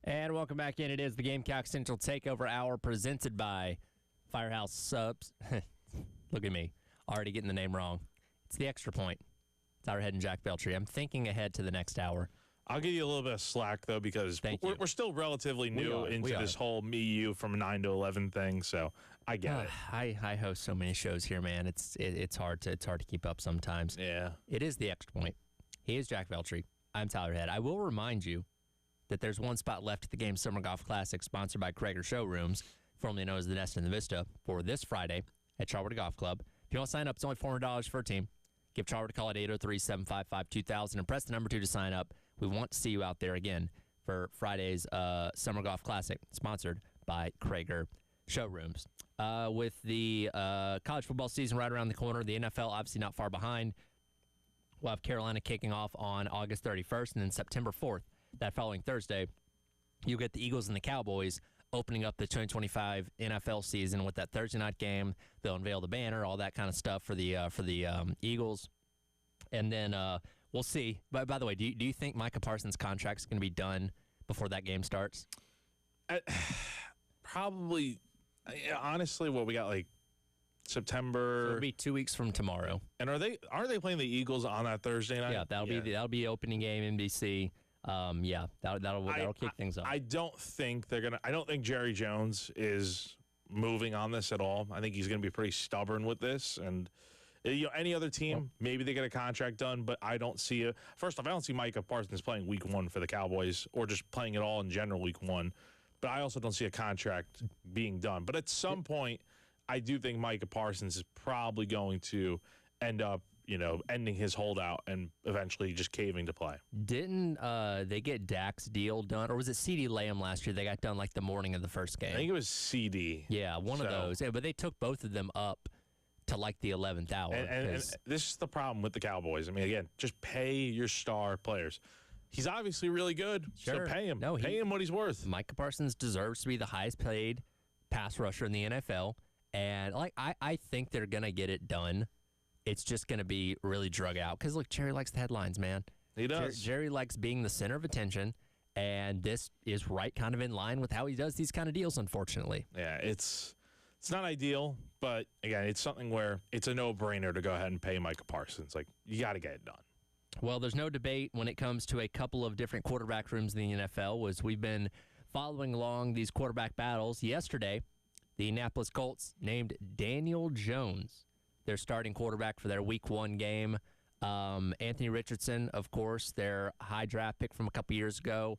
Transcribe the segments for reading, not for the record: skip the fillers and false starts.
And welcome back in. It is the Gamecock Central Takeover Hour presented by Firehouse Subs. Look at me. Already getting the name wrong. It's the Extra Point. It's our head and Jack Beltry. I'm thinking ahead to the next hour. I'll give you a little bit of slack, though, because we're still relatively new into this whole me-you from 9 to 11 thing, so I get it. I host so many shows here, man. It's hard to keep up sometimes. Yeah. It is the Extra Point. He is Jack Beltry. I'm Tyler Head. I will remind you that there's one spot left at the Game Summer Golf Classic, sponsored by Krager Showrooms, formerly known as the Nest and the Vista, for this Friday at Charwood Golf Club. If you want to sign up, it's only $400 for a team. Give Charwood a call at 803-755-2000 and press the number 2 to sign up. We want to see you out there again for Friday's Summer Golf Classic, sponsored by Krager Showrooms. With the college football season right around the corner, the NFL obviously not far behind. We'll have Carolina kicking off on August 31st, and then September 4th. That following Thursday, you get the Eagles and the Cowboys opening up the 2025 NFL season with that Thursday night game. They'll unveil the banner, all that kind of stuff for the Eagles, and then we'll see. But by the way, do you think Micah Parsons' contract is going to be done before that game starts? Probably. Honestly, what we got like September. So it'll be 2 weeks from tomorrow. And aren't they playing the Eagles on that Thursday night? Yeah, that'll be opening game NBC. That'll kick things off. I don't think they're gonna. I don't think Jerry Jones is moving on this at all. I think he's gonna be pretty stubborn with this. And any other team, maybe they get a contract done, but I don't see it. First off, I don't see Micah Parsons playing Week 1 for the Cowboys, or just playing at all in general Week 1. But I also don't see a contract being done. But at some point, I do think Micah Parsons is probably going to end up, ending his holdout and eventually just caving to play. Didn't they get Dak's deal done? Or was it CeeDee Lamb last year? They got done like the morning of the first game. I think it was CD. Yeah, one of those. Yeah, but they took both of them up to like the 11th hour. And this is the problem with the Cowboys. I mean, again, just pay your star players. He's obviously really good, so pay him. Pay him what he's worth. Micah Parsons deserves to be the highest paid pass rusher in the NFL. And I think they're going to get it done. It's just going to be really drug out. Because, look, Jerry likes the headlines, man. He does. Jerry likes being the center of attention, and this is right kind of in line with how he does these kind of deals, unfortunately. Yeah, it's not ideal, but, again, it's something where it's a no-brainer to go ahead and pay Micah Parsons. Like, you got to get it done. Well, there's no debate when it comes to a couple of different quarterback rooms in the NFL, as we've been following along these quarterback battles. Yesterday, the Indianapolis Colts named Daniel Jones their starting quarterback for their Week 1 game. Anthony Richardson, of course, their high draft pick from a couple years ago.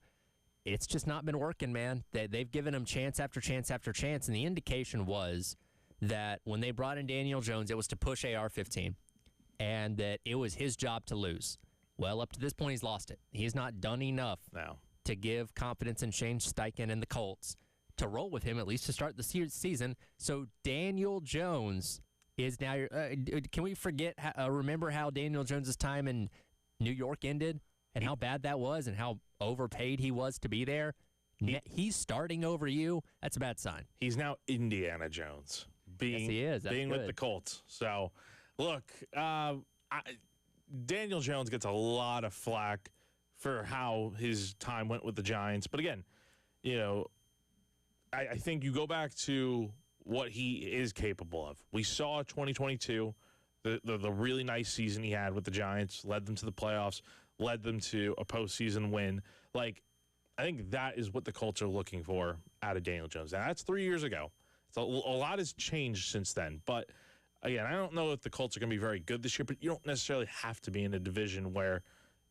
It's just not been working, man. They've given him chance after chance after chance, and the indication was that when they brought in Daniel Jones, it was to push AR-15, and that it was his job to lose. Well, up to this point, he's lost it. He's not done enough to give confidence in Shane Steichen and the Colts to roll with him, at least to start the season. So Daniel Jones is now. Can we remember how Daniel Jones' time in New York ended and how bad that was and how overpaid he was to be there? He's starting over you. That's a bad sign. He's now Indiana Jones. Yes, he is. That's being good. With the Colts. So, look, Daniel Jones gets a lot of flack for how his time went with the Giants. But again, I think you go back to what he is capable of. We saw 2022, the really nice season he had with the Giants, led them to the playoffs, led them to a postseason win. Like, I think that is what the Colts are looking for out of Daniel Jones. And that's 3 years ago. So a lot has changed since then. But, again, I don't know if the Colts are going to be very good this year, but you don't necessarily have to be in a division where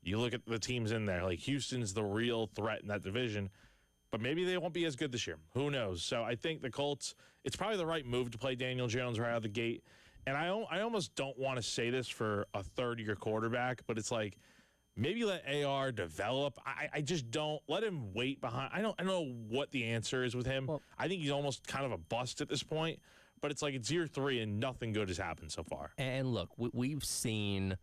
you look at the teams in there. Like, Houston's the real threat in that division. But maybe they won't be as good this year. Who knows? So I think the Colts, it's probably the right move to play Daniel Jones right out of the gate. And I almost don't want to say this for a third-year quarterback, but it's like maybe let AR develop. I just don't. Let him wait behind. I don't know what the answer is with him. Well, I think he's almost kind of a bust at this point. But it's like it's year 3 and nothing good has happened so far. And look, we've seen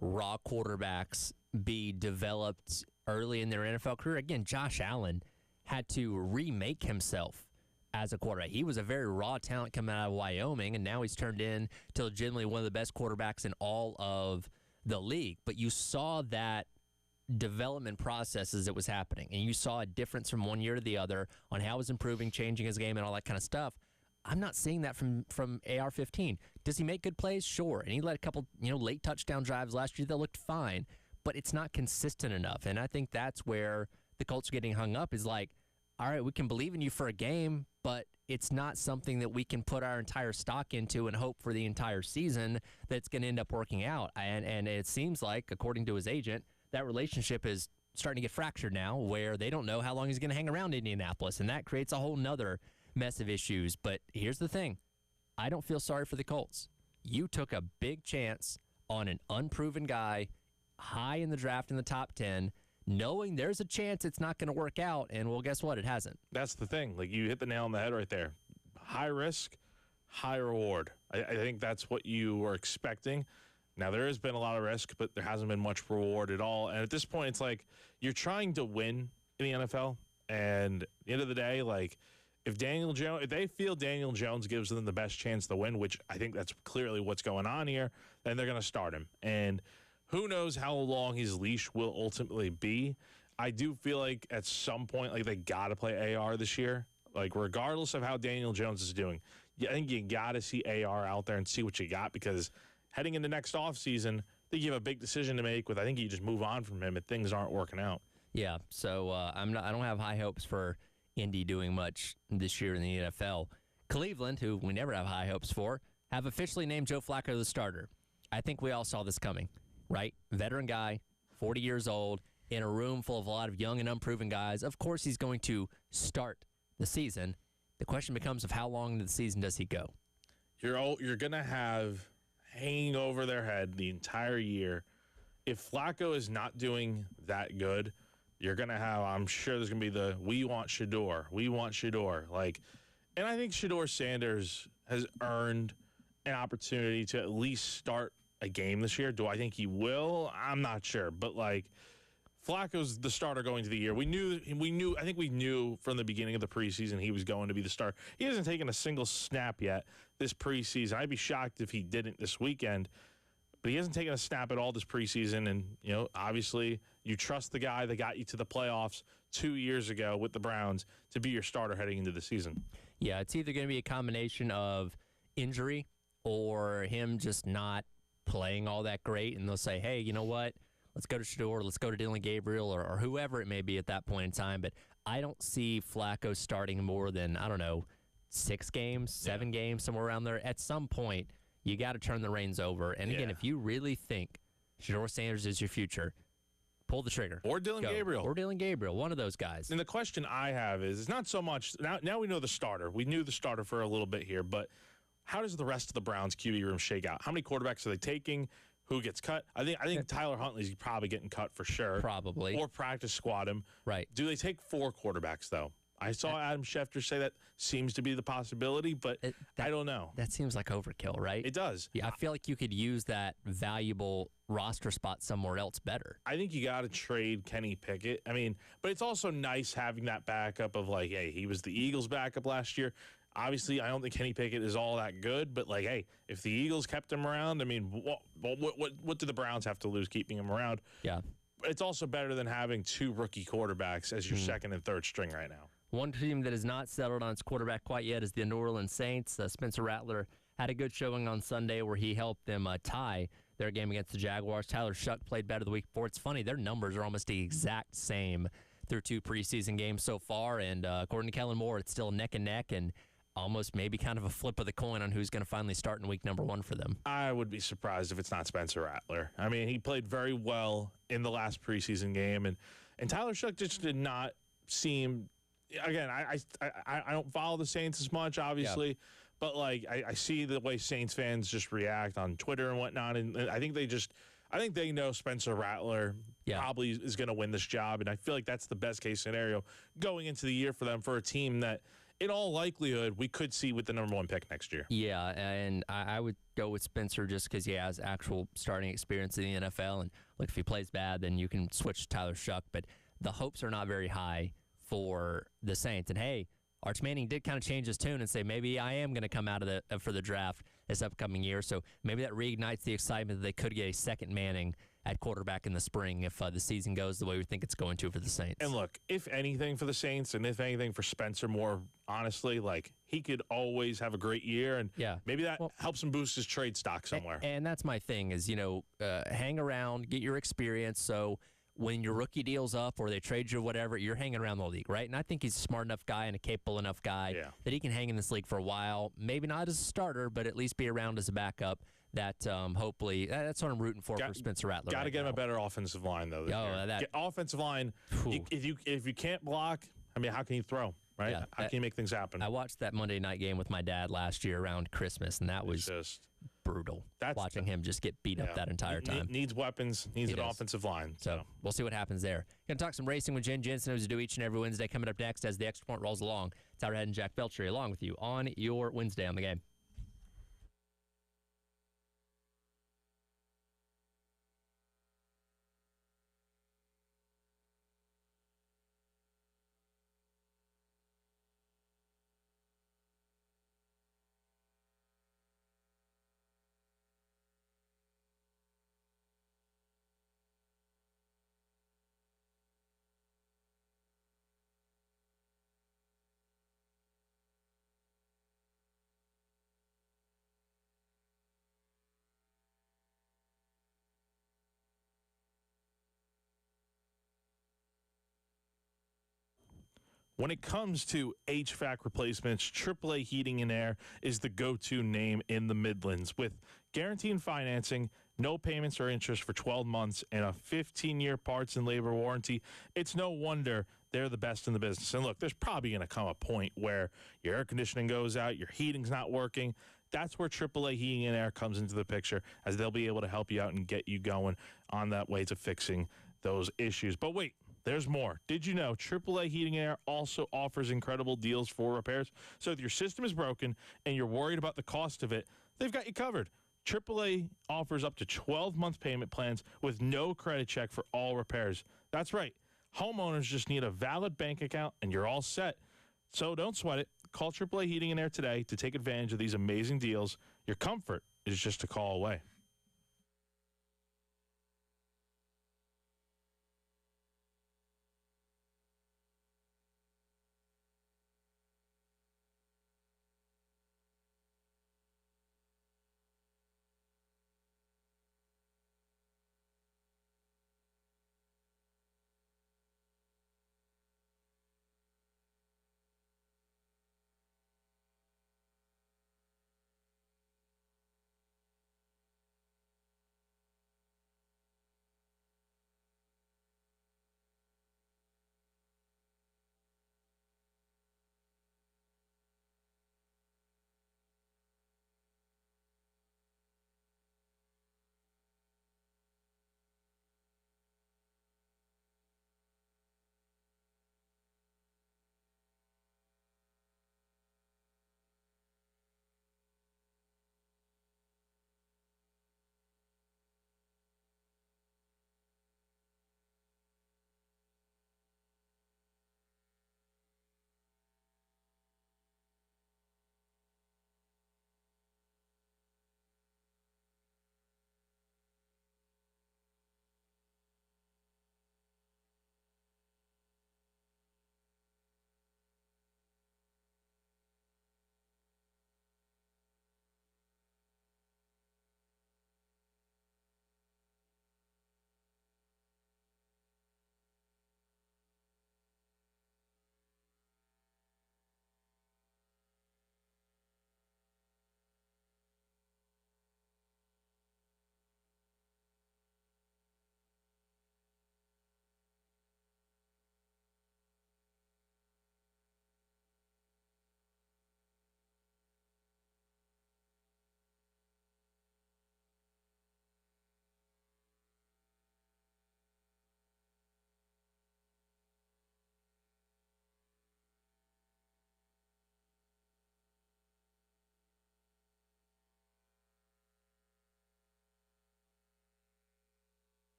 raw quarterbacks be developed early in their NFL career. Again, Josh Allen had to remake himself as a quarterback. He was a very raw talent coming out of Wyoming, and now he's turned into legitimately one of the best quarterbacks in all of the league. But you saw that development processes that was happening, and you saw a difference from one year to the other on how he was improving, changing his game, and all that kind of stuff. I'm not seeing that from AR-15. Does he make good plays? Sure. And he led a couple, late touchdown drives last year that looked fine, but it's not consistent enough. And I think that's where the Colts are getting hung up is like, all right, we can believe in you for a game, but it's not something that we can put our entire stock into and hope for the entire season that's going to end up working out. And it seems like, according to his agent, that relationship is starting to get fractured now where they don't know how long he's going to hang around Indianapolis, and that creates a whole nother mess of issues. But here's the thing. I don't feel sorry for the Colts. You took a big chance on an unproven guy high in the draft in the top 10, knowing there's a chance it's not going to work out, and well, guess what? It hasn't. That's the thing. Like, you hit the nail on the head right there. High risk, high reward. I think that's what you were expecting. Now, there has been a lot of risk, but there hasn't been much reward at all. And at this point, it's like you're trying to win in the NFL, and at the end of the day, like, if they feel Daniel Jones gives them the best chance to win, which I think that's clearly what's going on here, then they're going to start him. And who knows how long his leash will ultimately be. I do feel like at some point, like, they got to play AR this year. Like, regardless of how Daniel Jones is doing, I think you got to see AR out there and see what you got, because heading into next offseason, I think you have a big decision to make with, I think you just move on from him if things aren't working out. Yeah, so I don't have high hopes for Indy doing much this year in the NFL. Cleveland, who we never have high hopes for, have officially named Joe Flacco the starter. I think we all saw this coming, right? Veteran guy, 40 years old, in a room full of a lot of young and unproven guys. Of course he's going to start the season. The question becomes of how long into the season does he go? You're going to have hanging over their head the entire year. If Flacco is not doing that good, you're going to have, I'm sure there's going to be we want Shador. We want Shador. Like, and I think Shador Sanders has earned an opportunity to at least start a game this year. Do I think he will? I'm not sure. But, like, Flacco's the starter going to the year. I think we knew from the beginning of the preseason he was going to be the starter. He hasn't taken a single snap yet this preseason. I'd be shocked if he didn't this weekend. But he hasn't taken a snap at all this preseason. And, obviously you trust the guy that got you to the playoffs 2 years ago with the Browns to be your starter heading into the season. Yeah, it's either going to be a combination of injury or him just not playing all that great. And they'll say, hey, you know what? Let's go to Shador, let's go to Dylan Gabriel, or whoever it may be at that point in time. But I don't see Flacco starting more than, 6 games, 7 games, somewhere around there. At some point, you got to turn the reins over. And again, if you really think Shador Sanders is your future, pull the trigger. Or Dylan Gabriel. Or Dylan Gabriel, one of those guys. And the question I have is, it's not so much, now we know the starter. We knew the starter for a little bit here, but how does the rest of the Browns QB room shake out? How many quarterbacks are they taking? Who gets cut? I think Tyler Huntley's probably getting cut for sure. Probably. Or practice squad him. Right. Do they take 4 quarterbacks, though? I saw Adam Schefter say that seems to be the possibility, but I don't know. That seems like overkill, right? It does. Yeah, I feel like you could use that valuable roster spot somewhere else better. I think you got to trade Kenny Pickett. But it's also nice having that backup of, like, hey, he was the Eagles' backup last year. Obviously, I don't think Kenny Pickett is all that good, but, like, hey, if the Eagles kept him around, what do the Browns have to lose keeping him around? Yeah. It's also better than having 2 rookie quarterbacks as your second and third string right now. One team that has not settled on its quarterback quite yet is the New Orleans Saints. Spencer Rattler had a good showing on Sunday where he helped them tie their game against the Jaguars. Tyler Shuck played better the week before. It's funny, their numbers are almost the exact same through 2 preseason games so far, and according to Kellen Moore, it's still neck and neck, and almost maybe kind of a flip of the coin on who's going to finally start in week number 1 for them. I would be surprised if it's not Spencer Rattler. He played very well in the last preseason game, and Tyler Shuck just did not seem. Again, I don't follow the Saints as much, obviously, but like I see the way Saints fans just react on Twitter and whatnot, and I think they know Spencer Rattler probably is going to win this job, and I feel like that's the best case scenario going into the year for them, for a team that, in all likelihood, we could see with the number 1 pick next year. Yeah, and I would go with Spencer just because he has actual starting experience in the NFL. And look, if he plays bad, then you can switch to Tyler Shuck. But the hopes are not very high for the Saints. And hey, Arch Manning did kind of change his tune and say maybe I am going to come out of for the draft this upcoming year. So maybe that reignites the excitement that they could get a second Manning at quarterback in the spring if the season goes the way we think it's going to for the Saints. And look, if anything for the Saints and if anything for Spencer Moore, honestly, like he could always have a great year, and maybe that helps him boost his trade stock somewhere. And that's my thing is, hang around, get your experience. So when your rookie deal's up or they trade you or whatever, you're hanging around the league, right? And I think he's a smart enough guy and a capable enough guy that he can hang in this league for a while. Maybe not as a starter, but at least be around as a backup. That hopefully that's what I'm rooting for Spencer Rattler. Got to get him a better offensive line though. Offensive line. If you can't block, I mean, how can you throw? Right? Yeah, how can you make things happen? I watched that Monday night game with my dad last year around Christmas, and that was just brutal. Watching him just get beat up that entire time. Needs weapons, needs an offensive line. So we'll see what happens there. Going to talk some racing with Jen Jensen, as we do each and every Wednesday. Coming up next as the Extra Point rolls along. Tyler Head and Jack Belcher along with you on your Wednesday on the Game. When it comes to HVAC replacements, AAA Heating and Air is the go-to name in the Midlands. With guaranteed financing, no payments or interest for 12 months, and a 15-year parts and labor warranty, it's no wonder they're the best in the business. And look, there's probably going to come a point where your air conditioning goes out, your heating's not working. That's where AAA Heating and Air comes into the picture, as they'll be able to help you out and get you going on that way to fixing those issues. But wait. There's more. Did you know AAA Heating and Air also offers incredible deals for repairs? So if your system is broken and you're worried about the cost of it, they've got you covered. AAA offers up to 12-month payment plans with no credit check for all repairs. That's right. Homeowners just need a valid bank account and you're all set. So don't sweat it. Call AAA Heating and Air today to take advantage of these amazing deals. Your comfort is just a call away.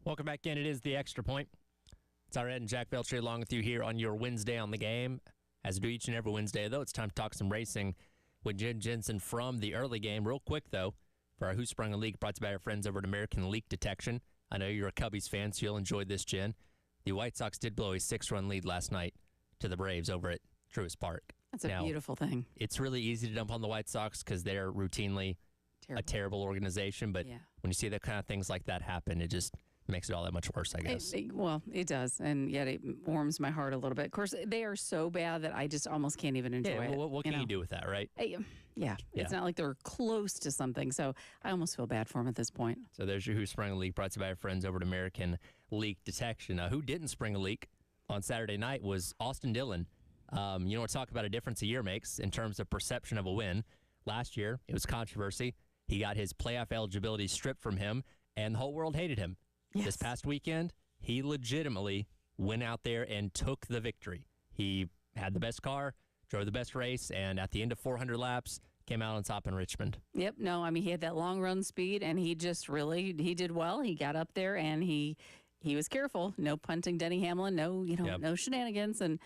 Welcome back in. It is the Extra Point. It's Ed and Jack Beltry along with you here on your Wednesday on the game. As we do each and every Wednesday, though, it's time to talk some racing with Jen Jensen from the early game. Real quick, though, for our Who Sprung a Leak, brought to you by our friends over at American Leak Detection. I know you're a Cubbies fan, so you'll enjoy this, Jen. The White Sox did blow a 6-run lead last night to the Braves over at Truist Park. That's a beautiful thing. It's really easy to dump on the White Sox because they're routinely a terrible organization, but when you see that kind of things like that happen, it just makes it all that much worse, I guess. It does, and yet it warms my heart a little bit. Of course, they are so bad that I just almost can't even enjoy it. What can you do with that, right? It's not like they're close to something, so I almost feel bad for them at this point. So there's your Who Sprung a Leak, brought to you by our friends over at American Leak Detection. Who didn't spring a leak on Saturday night was Austin Dillon. Talk about a difference a year makes in terms of perception of a win. Last year, it was controversy. He got his playoff eligibility stripped from him, and the whole world hated him. Yes. This past weekend, he legitimately went out there and took the victory. He had the best car, drove the best race, and at the end of 400 laps, came out on top in Richmond. Yep. No, I mean, he had that long run speed, and he did well. He got up there, and he was careful. No punting Denny Hamlin, no shenanigans, and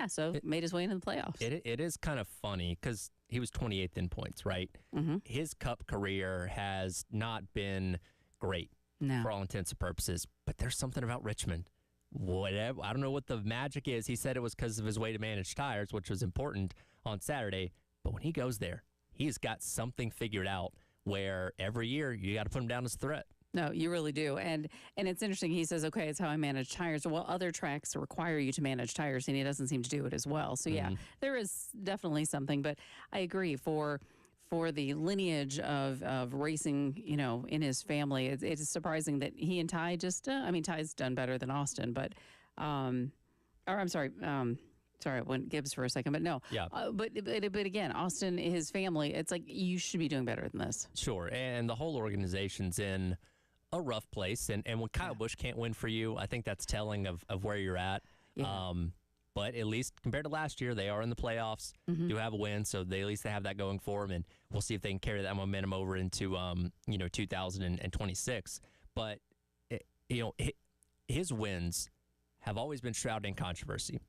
so made his way into the playoffs. It is kind of funny because he was 28th in points, right? Mm-hmm. His Cup career has not been great. No. For all intents and purposes. But there's something about Richmond. Whatever. I don't know what the magic is. He said it was because of his way to manage tires, which was important on Saturday. But when he goes there, he's got something figured out where every year you got to put him down as a threat. No, you really do. And it's interesting. He says, okay, it's how I manage tires. Well, other tracks require you to manage tires, and he doesn't seem to do it as well. So, there is definitely something. But I agree, for the lineage of racing, in his family, it is surprising that he and Ty Ty's done better than Austin, but, sorry, I went Gibbs for a second, but no. Yeah. But again, Austin, his family, it's like, you should be doing better than this. Sure. And the whole organization's in a rough place. And when Kyle Busch can't win for you, I think that's telling of where you're at. Yeah. But at least compared to last year, they are in the playoffs, do have a win, so at least they have that going for them, and we'll see if they can carry that momentum over into 2026. But his wins have always been shrouded in controversy.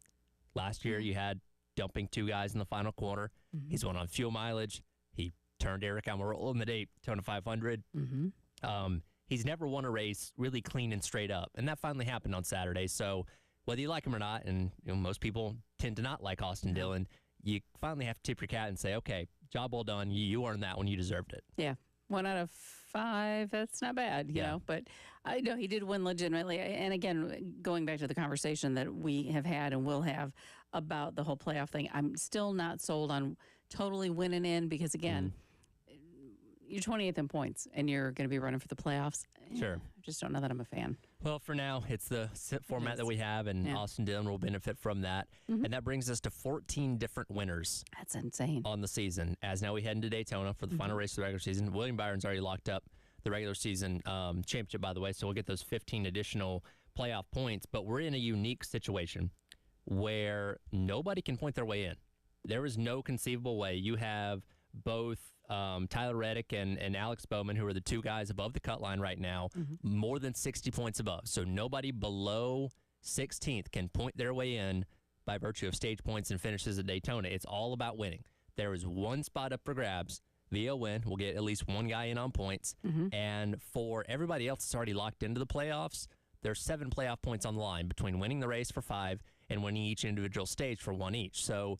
Last year, you had dumping two guys in the final quarter. Mm-hmm. He's won on fuel mileage. He turned Eric Almirola in the Daytona 500. Mm-hmm. He's never won a race really clean and straight up, and that finally happened on Saturday. So whether you like him or not, and most people tend to not like Austin Dillon, you finally have to tip your cap and say, okay, job well done. You earned that one. You deserved it. Yeah. 1 out of 5, that's not bad, you know. But I know he did win legitimately. And again, going back to the conversation that we have had and will have about the whole playoff thing, I'm still not sold on totally winning in because, again, you're 28th in points and you're going to be running for the playoffs. Sure. I just don't know that I'm a fan. Well, for now, it's the format that we have, and Austin Dillon will benefit from that. And that brings us to 14 different winners. That's insane. On the season. As now we head into Daytona for the final race of the regular season. William Byron's already locked up the regular season championship, by the way, so we'll get those 15 additional playoff points. But we're in a unique situation where nobody can point their way in. There is no conceivable way. You have both Tyler Reddick and Alex Bowman, who are the two guys above the cut line right now, more than 60 points above. So nobody below 16th can point their way in by virtue of stage points and finishes at Daytona. It's all about winning. There is one spot up for grabs. Via win, we'll get at least one guy in on points. And for everybody else that's already locked into the playoffs, there's 7 playoff points on the line between winning the race for 5 and winning each individual stage for 1 each. So,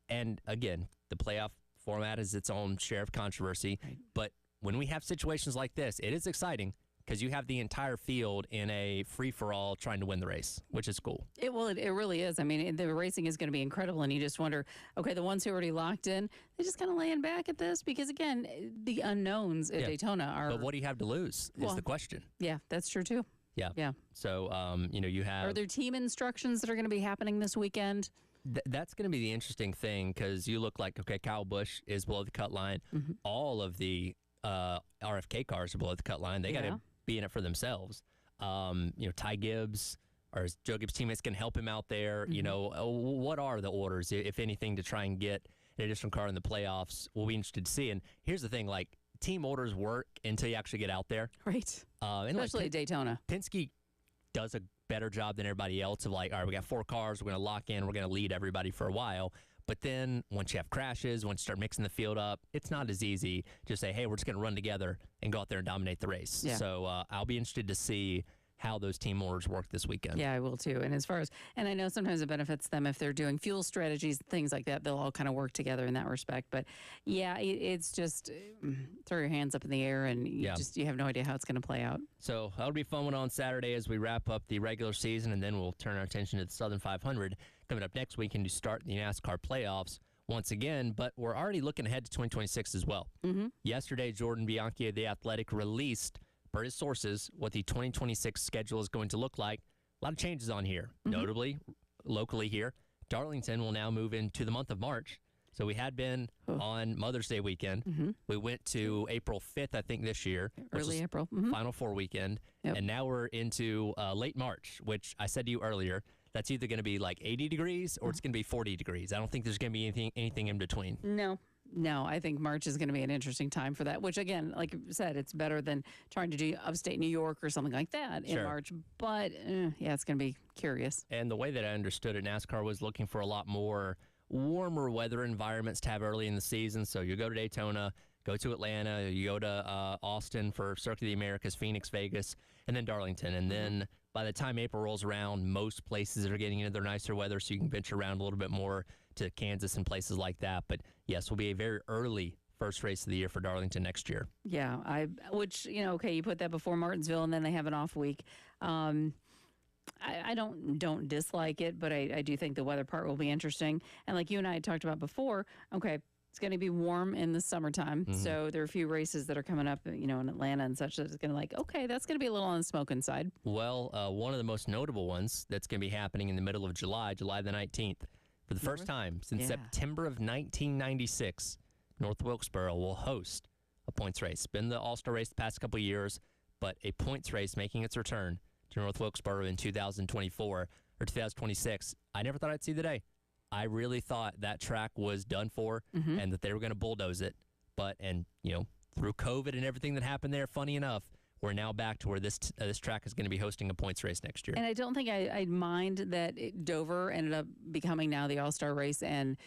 and again, the playoff format is its own share of controversy. Right. But when we have situations like this, it is exciting because you have the entire field in a free-for-all trying to win the race, which is cool. It really is. I mean, the racing is going to be incredible, and you just wonder, okay, the ones who are already locked in, they're just kind of laying back at this because, again, the unknowns at Daytona are... But what do you have to lose is the question. Yeah, that's true, too. Yeah. So, you have... Are there team instructions that are going to be happening this weekend? That's going to be the interesting thing because you look like, okay, Kyle Busch is below the cut line. All of the RFK cars are below the cut line. They got to be in it for themselves. Ty Gibbs or his Joe Gibbs teammates can help him out there. What are the orders, if anything, to try and get an additional car in the playoffs? We'll be interested to see. And here's the thing, like, team orders work until you actually get out there. Right. And Especially at Daytona. Penske does a better job than everybody else of like, all right, we got 4 cars, we're going to lock in, we're going to lead everybody for a while. But then once you have crashes, once you start mixing the field up, it's not as easy. Just say, hey, we're just going to run together and go out there and dominate the race. Yeah. So I'll be interested to see how those team orders work this weekend. Yeah, I will too. And as far as, and I know sometimes it benefits them if they're doing fuel strategies, things like that, they'll all kind of work together in that respect. But yeah, it's just throw your hands up in the air and you have no idea how it's going to play out. So that'll be a fun one on Saturday as we wrap up the regular season, and then we'll turn our attention to the Southern 500 coming up next weekend to start the NASCAR playoffs once again. But we're already looking ahead to 2026 as well. Yesterday, Jordan Bianchi of The Athletic released, per his sources, what the 2026 schedule is going to look like. A lot of changes on here, notably locally here. Darlington will now move into the month of March. So we had been on Mother's Day weekend. We went to April 5th, I think, this year. Early April. Final 4 weekend. And now we're into late March, which I said to you earlier, that's either going to be like 80 degrees or it's going to be 40 degrees. I don't think there's going to be anything in between. No, I think March is going to be an interesting time for that, which again, like you said, it's better than trying to do upstate New York or something like that in March. But yeah, it's going to be curious. And the way that I understood it, NASCAR was looking for a lot more warmer weather environments to have early in the season. So you go to Daytona, go to Atlanta, you go to Austin for Circuit of the Americas, Phoenix, Vegas, and then Darlington. And then by the time April rolls around, most places are getting into their nicer weather, so you can venture around a little bit more to Kansas and places like that. But yes, will be a very early first race of the year for Darlington next year. Yeah, you put that before Martinsville, and then they have an off week. I don't dislike it, but I do think the weather part will be interesting. And like you and I had talked about before, it's going to be warm in the summertime. So there are a few races that are coming up, in Atlanta and such, that it's going to that's going to be a little on the smoking side. Well, one of the most notable ones that's going to be happening in the middle of July the 19th. For the first time since September of 1996, North Wilkesboro will host a points race. It's been the All-Star race the past couple of years, but a points race making its return to North Wilkesboro in 2024 or 2026. I never thought I'd see the day. I really thought that track was done for and that they were going to bulldoze it. But through COVID and everything that happened there, funny enough, we're now back to where this track is going to be hosting a points race next year. And I don't think I'd mind that Dover ended up becoming now the All-Star race and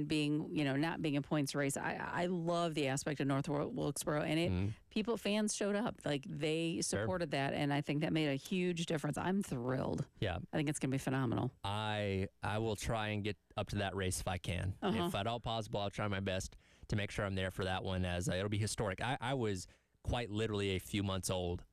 being, not being a points race. I love the aspect of North Wilkesboro, and fans showed up. Like, they supported that, and I think that made a huge difference. I'm thrilled. Yeah. I think it's going to be phenomenal. I will try and get up to that race if I can. If at all possible, I'll try my best to make sure I'm there for that one, as it'll be historic. I was quite literally a few months old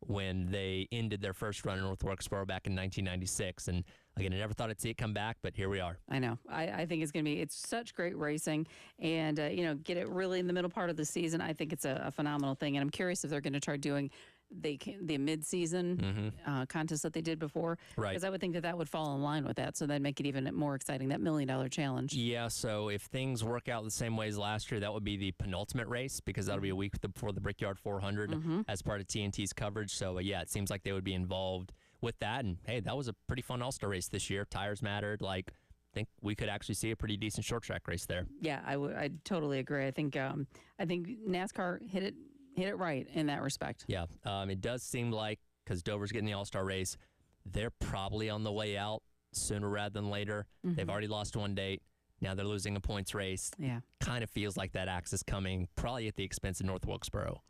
when they ended their first run in North Wilkesboro back in 1996. And again, I never thought I'd see it come back, but here we are. I know. I think it's such great racing, and get it really in the middle part of the season. I think it's a phenomenal thing, and I'm curious if they're going to try doing the mid-season contest that they did before, right? Because I would think that would fall in line with that, so that'd make it even more exciting. That $1 million challenge. Yeah. So if things work out the same way as last year, that would be the penultimate race, because that'll be a week before the Brickyard 400 as part of TNT's coverage. So it seems like they would be involved with that. And hey, that was a pretty fun All-Star race this year. Tires mattered. I think we could actually see a pretty decent short track race there. Yeah, I totally agree. I think NASCAR hit it right in that respect. Yeah, it does seem like, because Dover's getting the All-Star race, they're probably on the way out sooner rather than later. They've already lost one date. Now they're losing a points race. Yeah. Kind of feels like that axe is coming, probably at the expense of North Wilkesboro.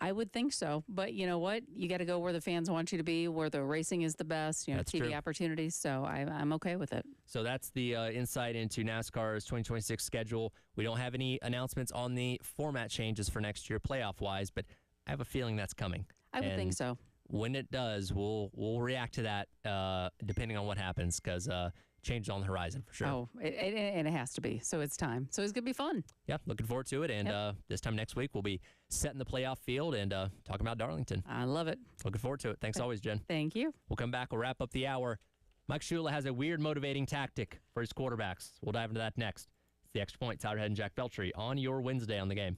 I would think so. But you know what? You got to go where the fans want you to be, where the racing is the best, That's TV true. opportunities. So I'm okay with it. So that's the insight into NASCAR's 2026 schedule. We don't have any announcements on the format changes for next year playoff-wise, but I have a feeling that's coming. I would think so. When it does, we'll react to that depending on what happens, because change on the horizon for sure. Oh, and it has to be. So it's time. So it's going to be fun. Yeah, looking forward to it. And this time next week, we'll be setting the playoff field and talking about Darlington. I love it. Looking forward to it. Thanks always, Jen. Thank you. We'll come back. We'll wrap up the hour. Mike Shula has a weird motivating tactic for his quarterbacks. We'll dive into that next. It's the Extra Point. Tyler Head and Jack Beltry on your Wednesday on the Game.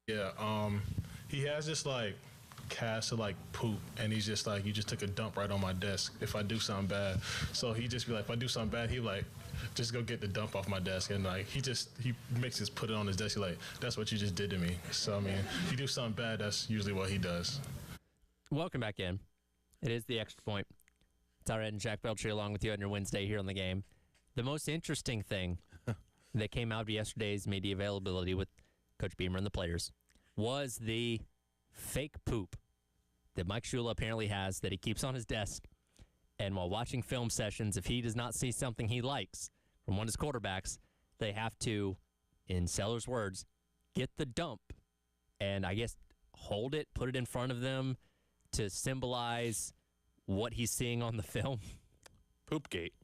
Yeah, he has this like cast of like poop, and he's just like, you just took a dump right on my desk if I do something bad. So he just be like, if I do something bad, he like, just go get the dump off my desk, and like he makes us put it on his desk. He's like, that's what you just did to me. So I mean, if you do something bad, that's usually what he does. Welcome back in. It is the Extra Point. It's all right, and Jack Belcher along with you on your Wednesday here on the game. The most interesting thing that came out of yesterday's media availability with Coach Beamer and the players was the fake poop that Mike Shula apparently has that he keeps on his desk. And while watching film sessions, if he does not see something he likes from one of his quarterbacks, they have to, in Seller's words, get the dump and I guess hold it, put it in front of them to symbolize what he's seeing on the film. Poopgate.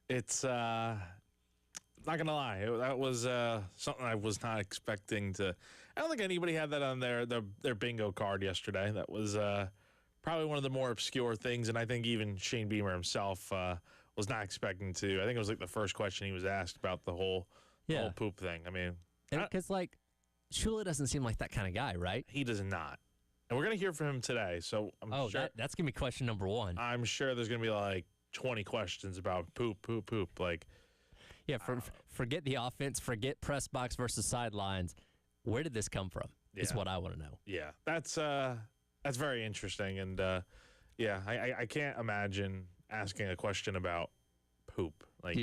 It's not gonna lie, that was something I was not expecting to. I don't think anybody had that on their bingo card yesterday. That was probably one of the more obscure things, and I think even Shane Beamer himself was not expecting to. I think it was like the first question he was asked about the whole poop thing. I mean, because like Shula doesn't seem like that kind of guy, right? He does not. And we're gonna hear from him today. So I'm sure that's gonna be question number one. I'm sure there's gonna be like 20 questions about poop. Like, yeah, forget the offense, forget press box versus sidelines. Where did this come from? Yeah. Is what I want to know. Yeah, that's very interesting, and I can't imagine asking a question about poop. Like,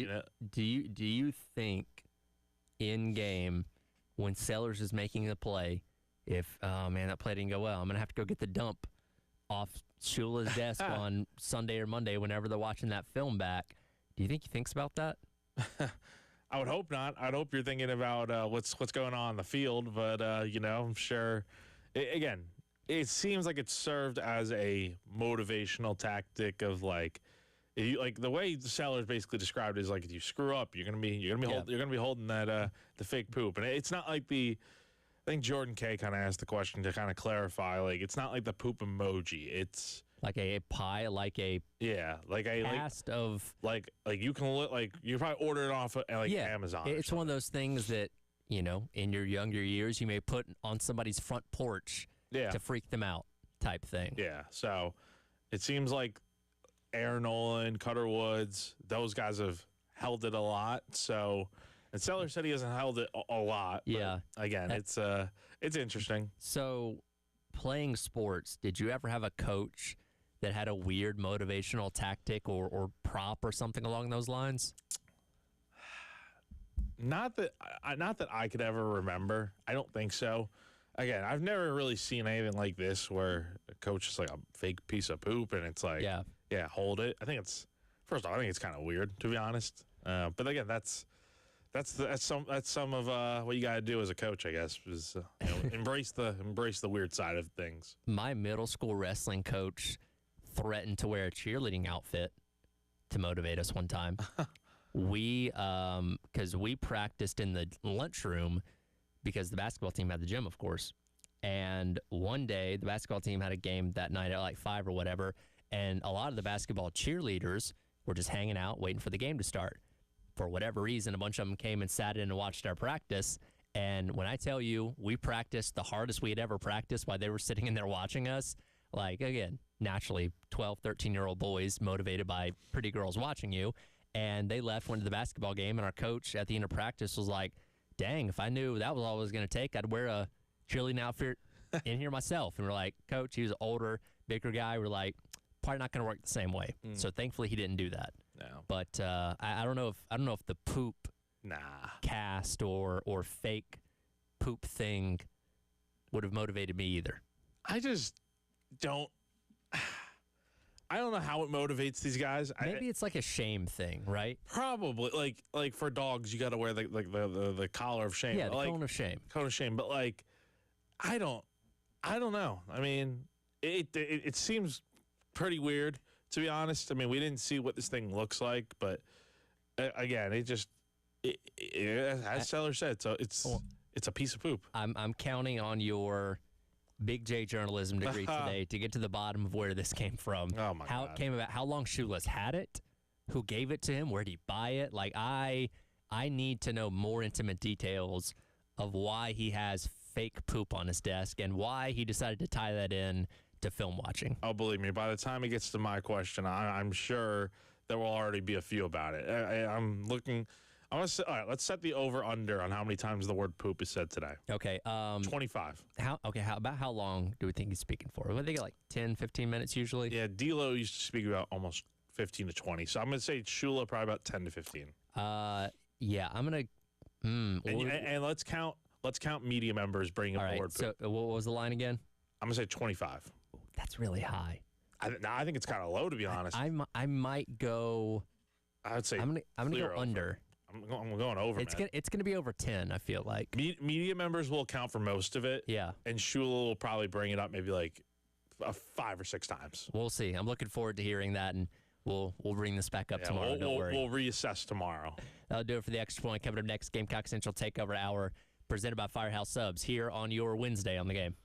do you think in game when Sellers is making the play, if that play didn't go well, I'm gonna have to go get the dump off Shula's desk on Sunday or Monday whenever they're watching that film back? Do you think he thinks about that? I would hope not. I'd hope you're thinking about what's going on in the field, but I'm sure. It seems like it's served as a motivational tactic of like, the way the Sellers basically described it is like, if you screw up, you're gonna be holding that the fake poop, and it's not like I think Jordan K kind of asked the question to kind of clarify, like, it's not like the poop emoji. It's like a pie, like a cast of like you can you probably order it off of Amazon. It's one of those things that in your younger years you may put on somebody's front porch to freak them out, type thing. Yeah. So it seems like Aaron Nolan, Cutter Woods, those guys have held it a lot. So. And Seller said he hasn't held it a lot. Yeah. Again, it's interesting. So, playing sports, did you ever have a coach that had a weird motivational tactic or prop or something along those lines? Not that I could ever remember. I don't think so. Again, I've never really seen anything like this where a coach is like a fake piece of poop and it's like, hold it. I think it's kind of weird, to be honest. But again, that's some of what you got to do as a coach, I guess, is embrace the weird side of things. My middle school wrestling coach threatened to wear a cheerleading outfit to motivate us one time. Because we practiced in the lunchroom because the basketball team had the gym, of course. And one day the basketball team had a game that night at like 5 or whatever, and a lot of the basketball cheerleaders were just hanging out waiting for the game to start. For whatever reason, a bunch of them came and sat in and watched our practice. And when I tell you, we practiced the hardest we had ever practiced while they were sitting in there watching us. Like, again, naturally, 12, 13-year-old boys motivated by pretty girls watching you. And they left, went to the basketball game, and our coach at the end of practice was like, dang, if I knew that was all it was going to take, I'd wear a cheerleading outfit in here myself. And we're like, Coach, he was an older, bigger guy. We're like, probably not going to work the same way. So thankfully he didn't do that. No. But I don't know if the poop cast or fake poop thing would have motivated me either. I just don't. I don't know how it motivates these guys. Maybe it's like a shame thing, right? Probably. Like for dogs, you got to wear the collar of shame. Yeah, the cone of shame. Cone of shame. But like, I don't know. I mean, it seems pretty weird, to be honest. I mean, we didn't see what this thing looks like, but again, as Seller said, so it's a piece of poop. I'm counting on your Big J journalism degree today to get to the bottom of where this came from. Oh my how God. It came about, how long Shula's had it, who gave it to him, where did he buy it? Like I need to know more intimate details of why he has fake poop on his desk and why he decided to tie that in to film watching. Oh, believe me, by the time it gets to my question, I'm sure there will already be a few about it. I'm looking. I want to say, all right, let's set the over-under on how many times the word poop is said today. Okay. 25. How long do we think he's speaking for? What, they get like 10, 15 minutes usually? Yeah, D'Lo used to speak about almost 15 to 20. So I'm going to say Shula probably about 10 to 15. Yeah, I'm going to... And let's count media members bringing up the word poop. So what was the line again? I'm going to say 25. That's really high. I think it's kind of low, to be honest. I might go... I would say I'm gonna go under. I'm going over, It's gonna be over 10, I feel like. Media members will account for most of it. Yeah. And Shula will probably bring it up maybe like 5 or 6 times. We'll see. I'm looking forward to hearing that, and we'll bring this back up tomorrow. Don't worry. We'll reassess tomorrow. That'll do it for the Extra Point. Coming up next, Gamecock Central Takeover Hour, presented by Firehouse Subs, here on your Wednesday on the Game.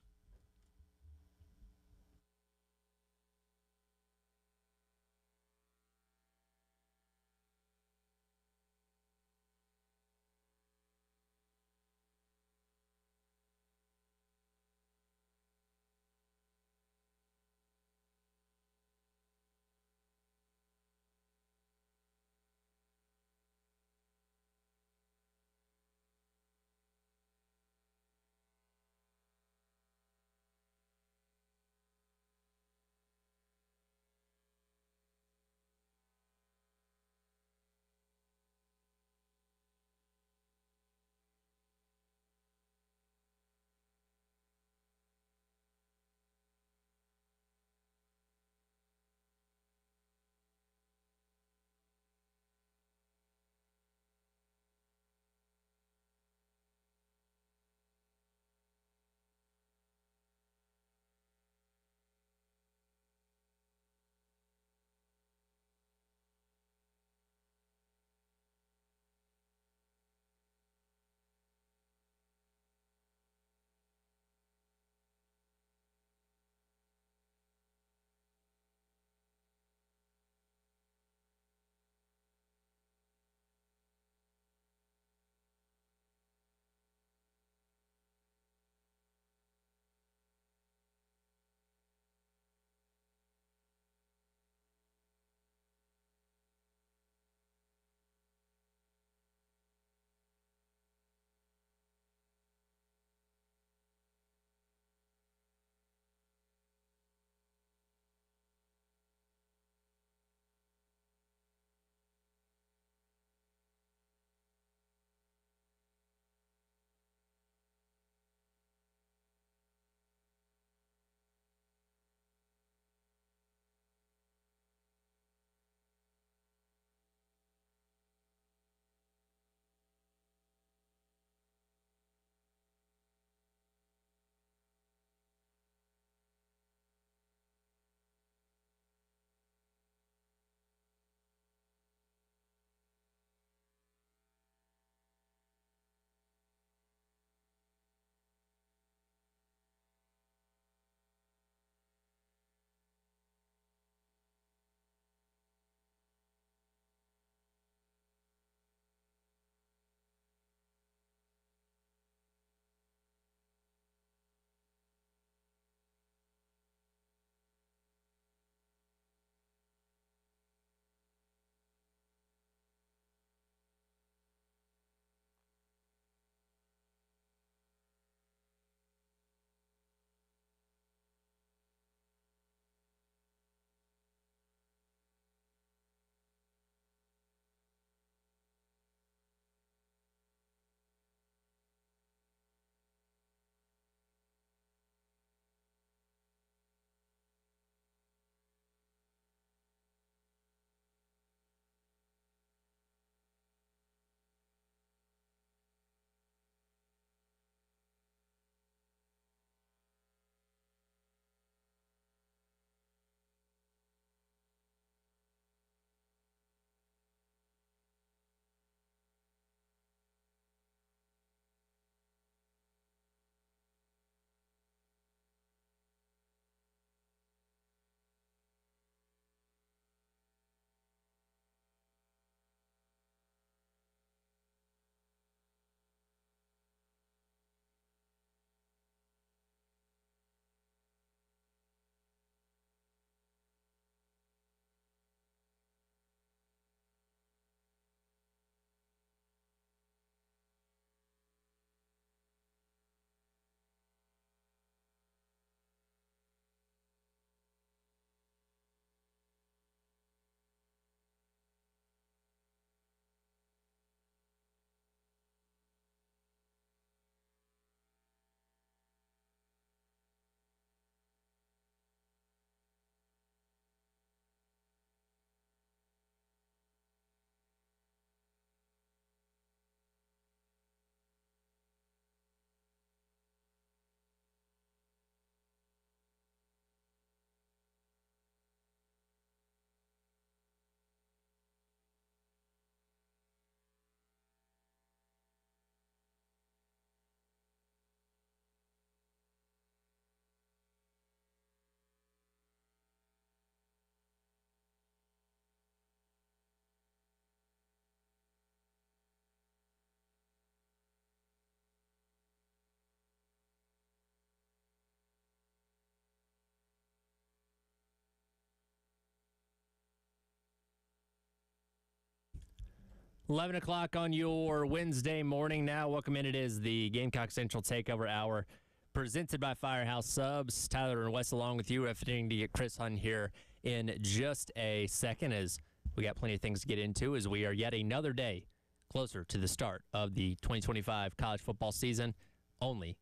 11 o'clock on your Wednesday morning now. Welcome in. It is the Gamecock Central Takeover Hour presented by Firehouse Subs. Tyler and Wes along with you. Fitting to get Chris Hunt here in just a second as we got plenty of things to get into as we are yet another day closer to the start of the 2025 college football season. Only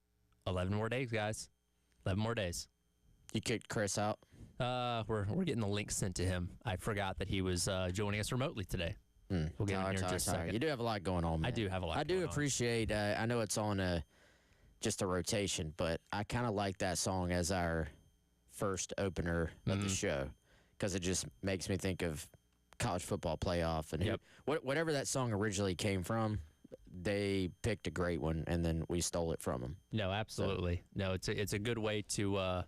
11 more days, guys. 11 more days. You kicked Chris out? We're getting the link sent to him. I forgot that he was joining us remotely today. We'll get him here in just a second. You do have a lot going on, man. I do have a lot. I do appreciate. I know it's on just a rotation, but I kind of like that song as our first opener of the show because it just makes me think of college football playoff and whatever that song originally came from. They picked a great one, and then we stole it from them. No, absolutely. No, it's a good way to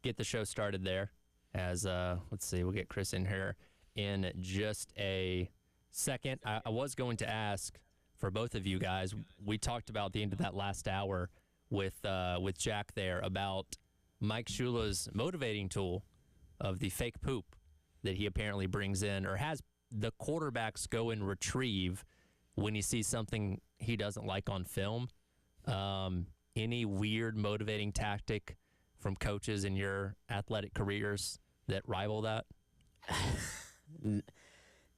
get the show started there. As let's see, we'll get Chris in here in just a second. I was going to ask for both of you guys. We talked about the end of that last hour with Jack there about Mike Shula's motivating tool of the fake poop that he apparently brings in or has the quarterbacks go and retrieve when he sees something he doesn't like on film. Any weird motivating tactic from coaches in your athletic careers that rival that?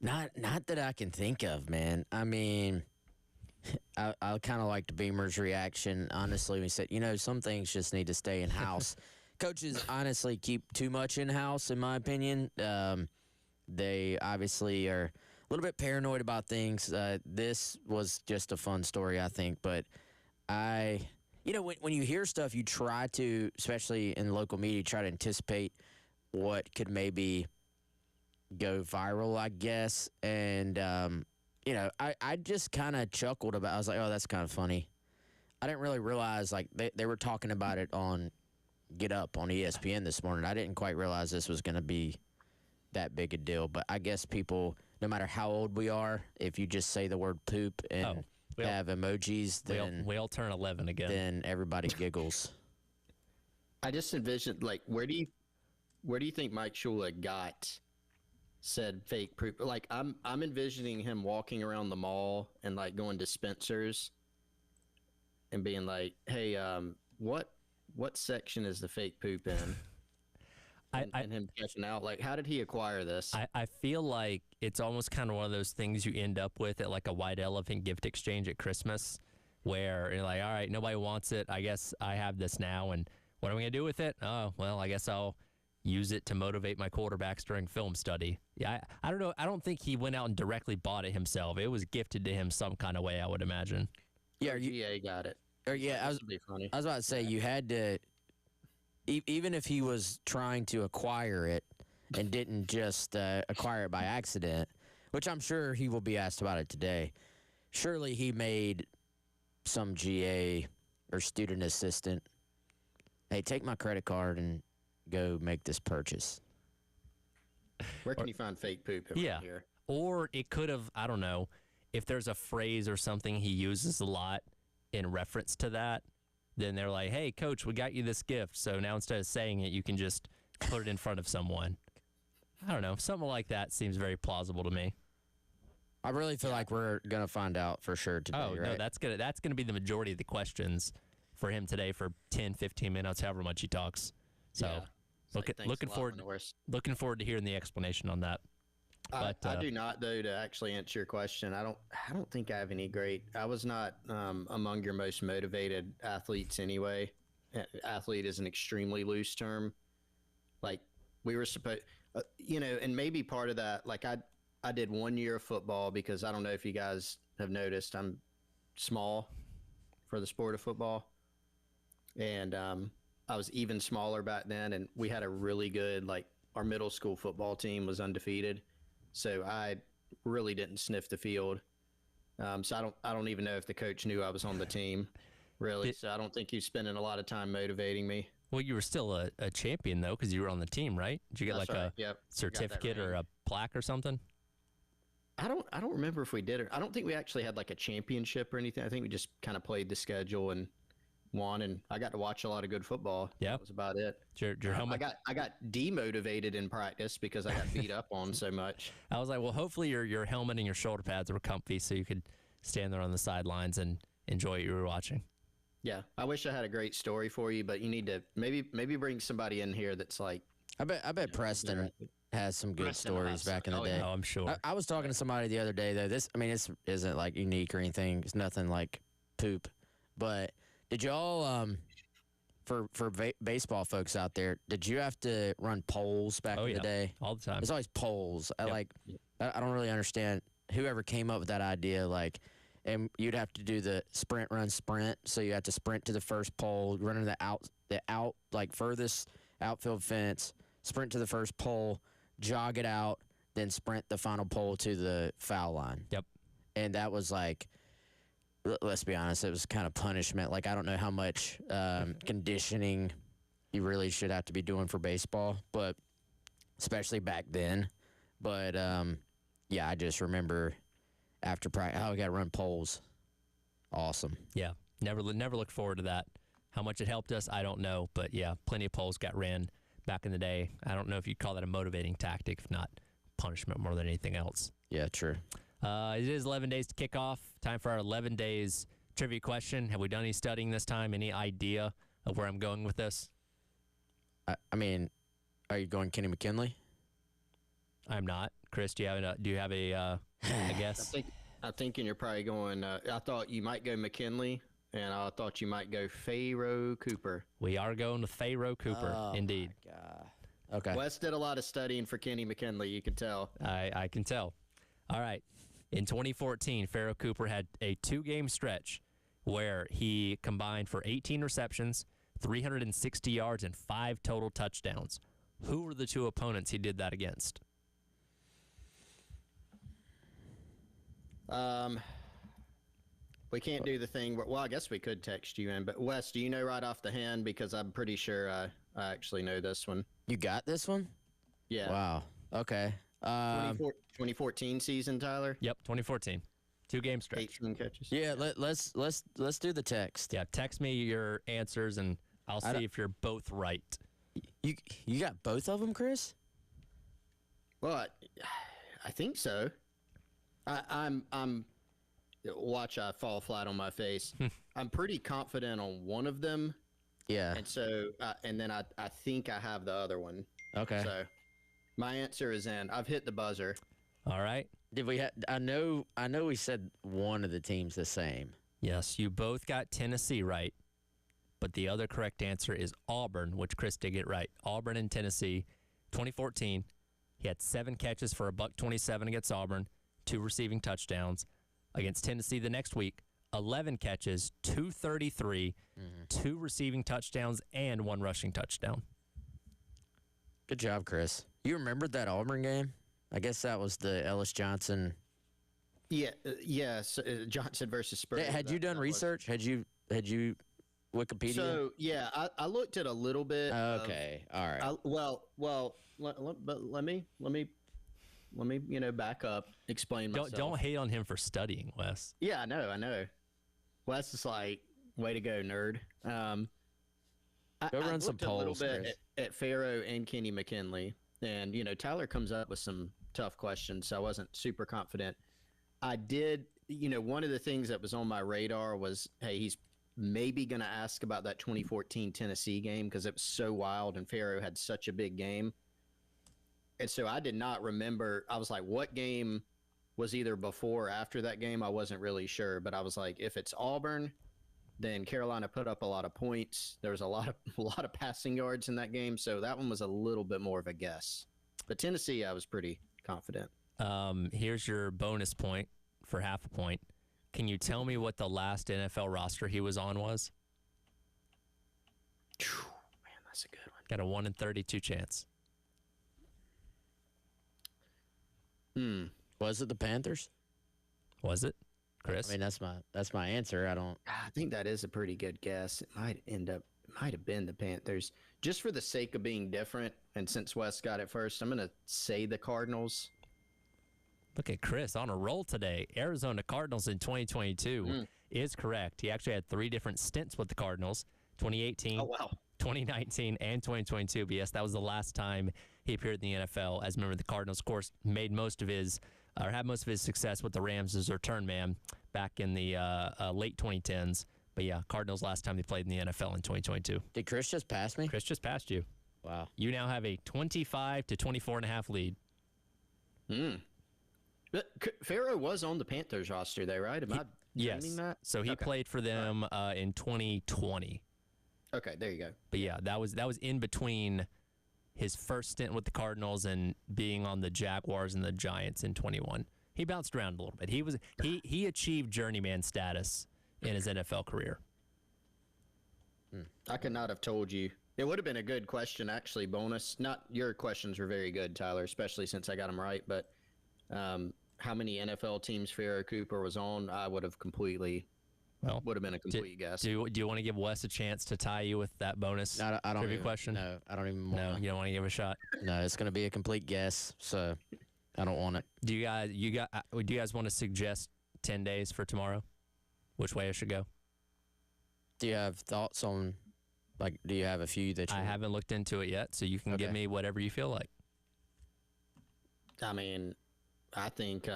Not that I can think of, man. I mean, I kind of liked Beamer's reaction, honestly, when he said, some things just need to stay in-house. Coaches honestly keep too much in-house, in my opinion. They obviously are a little bit paranoid about things. This was just a fun story, I think. But when you hear stuff, you try to, especially in local media, try to anticipate what could maybe go viral, I guess. And, I just kind of chuckled about it. I was like, oh, that's kind of funny. I didn't really realize, like, they were talking about it on Get Up on ESPN this morning. I didn't quite realize this was going to be that big a deal. But I guess people, no matter how old we are, if you just say the word poop and have emojis, then we all turn 11 again. Then everybody giggles. I just envisioned, like, where do you think Mike Shula got said fake poop? Like, I'm envisioning him walking around the mall and like going to Spencer's and being like, "Hey, what section is the fake poop in?" And him catching out. Like, how did he acquire this? I feel like it's almost kind of one of those things you end up with at like a white elephant gift exchange at Christmas where you're like, all right, nobody wants it. I guess I have this now. And what am I going to do with it? Oh, well, I guess I'll use it to motivate my quarterbacks during film study. Yeah, I don't know. I don't think he went out and directly bought it himself. It was gifted to him some kind of way, I would imagine. Yeah, GA got it. I was about to say, you had to, even if he was trying to acquire it and didn't just acquire it by accident, which I'm sure he will be asked about it today, surely he made some GA or student assistant, hey, take my credit card and go make this purchase. Where can you find fake poop here? Or it could have, I don't know, if there's a phrase or something he uses a lot in reference to that, then they're like, hey, coach, we got you this gift. So now instead of saying it, you can just put it in front of someone. I don't know. Something like that seems very plausible to me. I really feel like we're going to find out for sure today, right? No, that's gonna be the majority of the questions for him today for 10, 15 minutes, however much he talks. So looking forward to hearing the explanation on that. But, I do not, though, to actually answer your question. I don't think I have any I was not among your most motivated athletes anyway. Athlete is an extremely loose term. Like, we were supposed, and maybe part of that, like I did 1 year of football because I don't know if you guys have noticed, I'm small for the sport of football. And I was even smaller back then, and we had a really good, like, our middle school football team was undefeated. So I really didn't sniff the field. So I don't even know if the coach knew I was on the team, really. So I don't think he's spending a lot of time motivating me. Well, you were still a champion, though, because you were on the team, right? Did you get a certificate or a plaque or something? I don't remember if we did it. I don't think we actually had like a championship or anything. I think we just kind of played the schedule and won, and I got to watch a lot of good football. Yep. That was about it. Your helmet. I got demotivated in practice because I got beat up on so much. I was like, well, hopefully your helmet and your shoulder pads were comfy so you could stand there on the sidelines and enjoy what you were watching. Yeah, I wish I had a great story for you, but you need to maybe bring somebody in here that's like. I bet Preston has some good Preston stories has back in the some. day. Oh, I'm sure. I was talking to somebody the other day though. This isn't like unique or anything. It's nothing like poop. But did y'all for baseball folks out there, did you have to run polls back in the day? All the time. It's always polls. Yep. I don't really understand whoever came up with that idea. Like, and you'd have to do the sprint, run, sprint. So you have to sprint to the first pole, run to the out like furthest outfield fence, sprint to the first pole, jog it out, then sprint the final pole to the foul line. Yep. And that was like, let's be honest, it was kind of punishment. Like, I don't know how much conditioning you really should have to be doing for baseball, but especially back then. But yeah, I just remember after practice, we got to run poles. Awesome. Yeah. Never looked forward to that. How much it helped us, I don't know. But yeah, plenty of polls got ran back in the day. I don't know if you'd call that a motivating tactic, if not punishment more than anything else. Yeah, true. It is 11 days to kick off. Time for our 11 days trivia question. Have we done any studying this time? Any idea of where I'm going with this? I mean, are you going Kenny McKinley? I'm not. Chris, do you have a guess? I'm thinking you're probably going. I thought you might go McKinley, and I thought you might go Pharaoh Cooper. We are going with Pharaoh Cooper, indeed. My God. Okay. Wes did a lot of studying for Kenny McKinley. You can tell. I can tell. All right. In 2014, Pharaoh Cooper had a 2-game stretch where he combined for 18 receptions, 360 yards, and 5 total touchdowns. Who were the 2 opponents he did that against? We can't do the thing. Well, I guess we could text you in. But Wes, do you know right off the hand? Because I'm pretty sure I actually know this one. You got this one? Yeah. Wow. Okay. 2014 season, Tyler. Yep, 2014. 2-game stretch. 18 catches. Yeah. Let's do the text. Yeah, text me your answers and I'll see if you're both right. You got both of them, Chris? Well, I think so. I'm watch I fall flat on my face. I'm pretty confident on one of them. Yeah. And so and then I think I have the other one. Okay. So my answer is in. I've hit the buzzer. All right. Did we? I know we said one of the teams the same. Yes, you both got Tennessee right, but the other correct answer is Auburn, which Chris did get right. Auburn and Tennessee, 2014. He had 7 catches for $127 against Auburn, 2 receiving touchdowns. Against Tennessee the next week, 11 catches, 233, 2 receiving touchdowns, and 1 rushing touchdown. Good job, Chris. You remembered that Auburn game? I guess that was the Ellis Johnson. Yeah, yes, Johnson versus Spurs. Had you done research? Had you Wikipedia? So yeah, I looked at a little bit. Okay, all right. Let me back up, explain myself. Don't hate on him for studying, Wes. Yeah, I know. Wes is like, way to go, nerd. Go run some looked a little polls, bit Chris. at Pharaoh and Kenny McKinley, and Tyler comes up with some tough questions, so I wasn't super confident. I did, one of the things that was on my radar was, hey, he's maybe going to ask about that 2014 Tennessee game because it was so wild and Pharaoh had such a big game. And so I did not remember. I was like, what game was either before or after that game? I wasn't really sure, but I was like, if it's Auburn, then Carolina put up a lot of points. There was a lot of passing yards in that game, so that one was a little bit more of a guess. But Tennessee, I was pretty confident. Here's your bonus point for half a point. Can you tell me what the last NFL roster he was on was? Man, that's a good one. Got a 1 in 32 chance. Was it the Panthers? Was it, Chris? I mean, that's my answer. I think that is a pretty good guess. It might have been the Panthers. Just for the sake of being different, and since Wes got it first, I'm going to say the Cardinals. Look at Chris on a roll today. Arizona Cardinals in 2022. is correct. He actually had 3 different stints with the Cardinals, 2018, Oh, wow. 2019, and 2022. But yes, that was the last time he appeared in the NFL as a member of the Cardinals. Of course, had most of his success with the Rams as a return man back in the late 2010s. But yeah, Cardinals last time they played in the NFL in 2022. Did Chris just pass me? Chris just passed you. Wow. You now have a 25 to 24.5 lead. But Pharaoh was on the Panthers roster, though, right? Am I dreaming that? So he played for them in 2020. Okay, there you go. But yeah, that was in between his first stint with the Cardinals and being on the Jaguars and the Giants in 21. He bounced around a little bit. He achieved journeyman status in his NFL career. I could not have told you. It would have been a good question, actually. Bonus. Not your questions were very good, Tyler, especially since I got them right. But how many NFL teams Pharaoh Cooper was on, I would have completely. Well, would have been a complete guess. Do you want to give Wes a chance to tie you with that bonus I don't trivia even, question? No, I don't even want No, you don't want to give it a shot. No, it's going to be a complete guess, so I don't want it. Do you guys want to suggest 10 days for tomorrow? Which way I should go? Do you have thoughts on, like, do you have a few that you... I haven't looked into it yet, so you can give me whatever you feel like. I mean, I think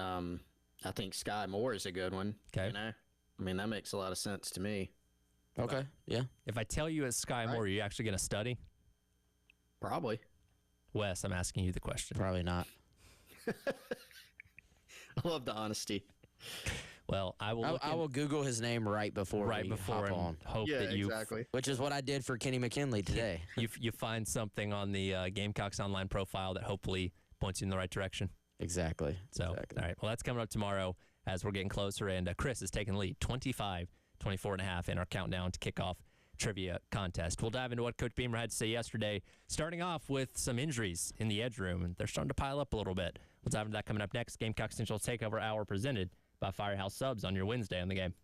Sky Moore is a good one. Okay. You know? I mean, that makes a lot of sense to me. Okay, yeah. If I tell you it's Sky Moore, are you actually going to study? Probably. Wes, I'm asking you the question. Probably not. I love the honesty. Well, I will Google his name right before we hop and on. hope that you exactly. Which is what I did for Kenny McKinley today. you find something on the Gamecocks online profile that hopefully points you in the right direction. Exactly. So, all right. Well, that's coming up tomorrow as we're getting closer, and Chris is taking the lead, 24.5 in our countdown to kick off trivia contest. We'll dive into what Coach Beamer had to say yesterday, starting off with some injuries in the edge room, and they're starting to pile up a little bit. We'll dive into that coming up next. Gamecock Central Takeover Hour presented by Firehouse Subs on your Wednesday on the game.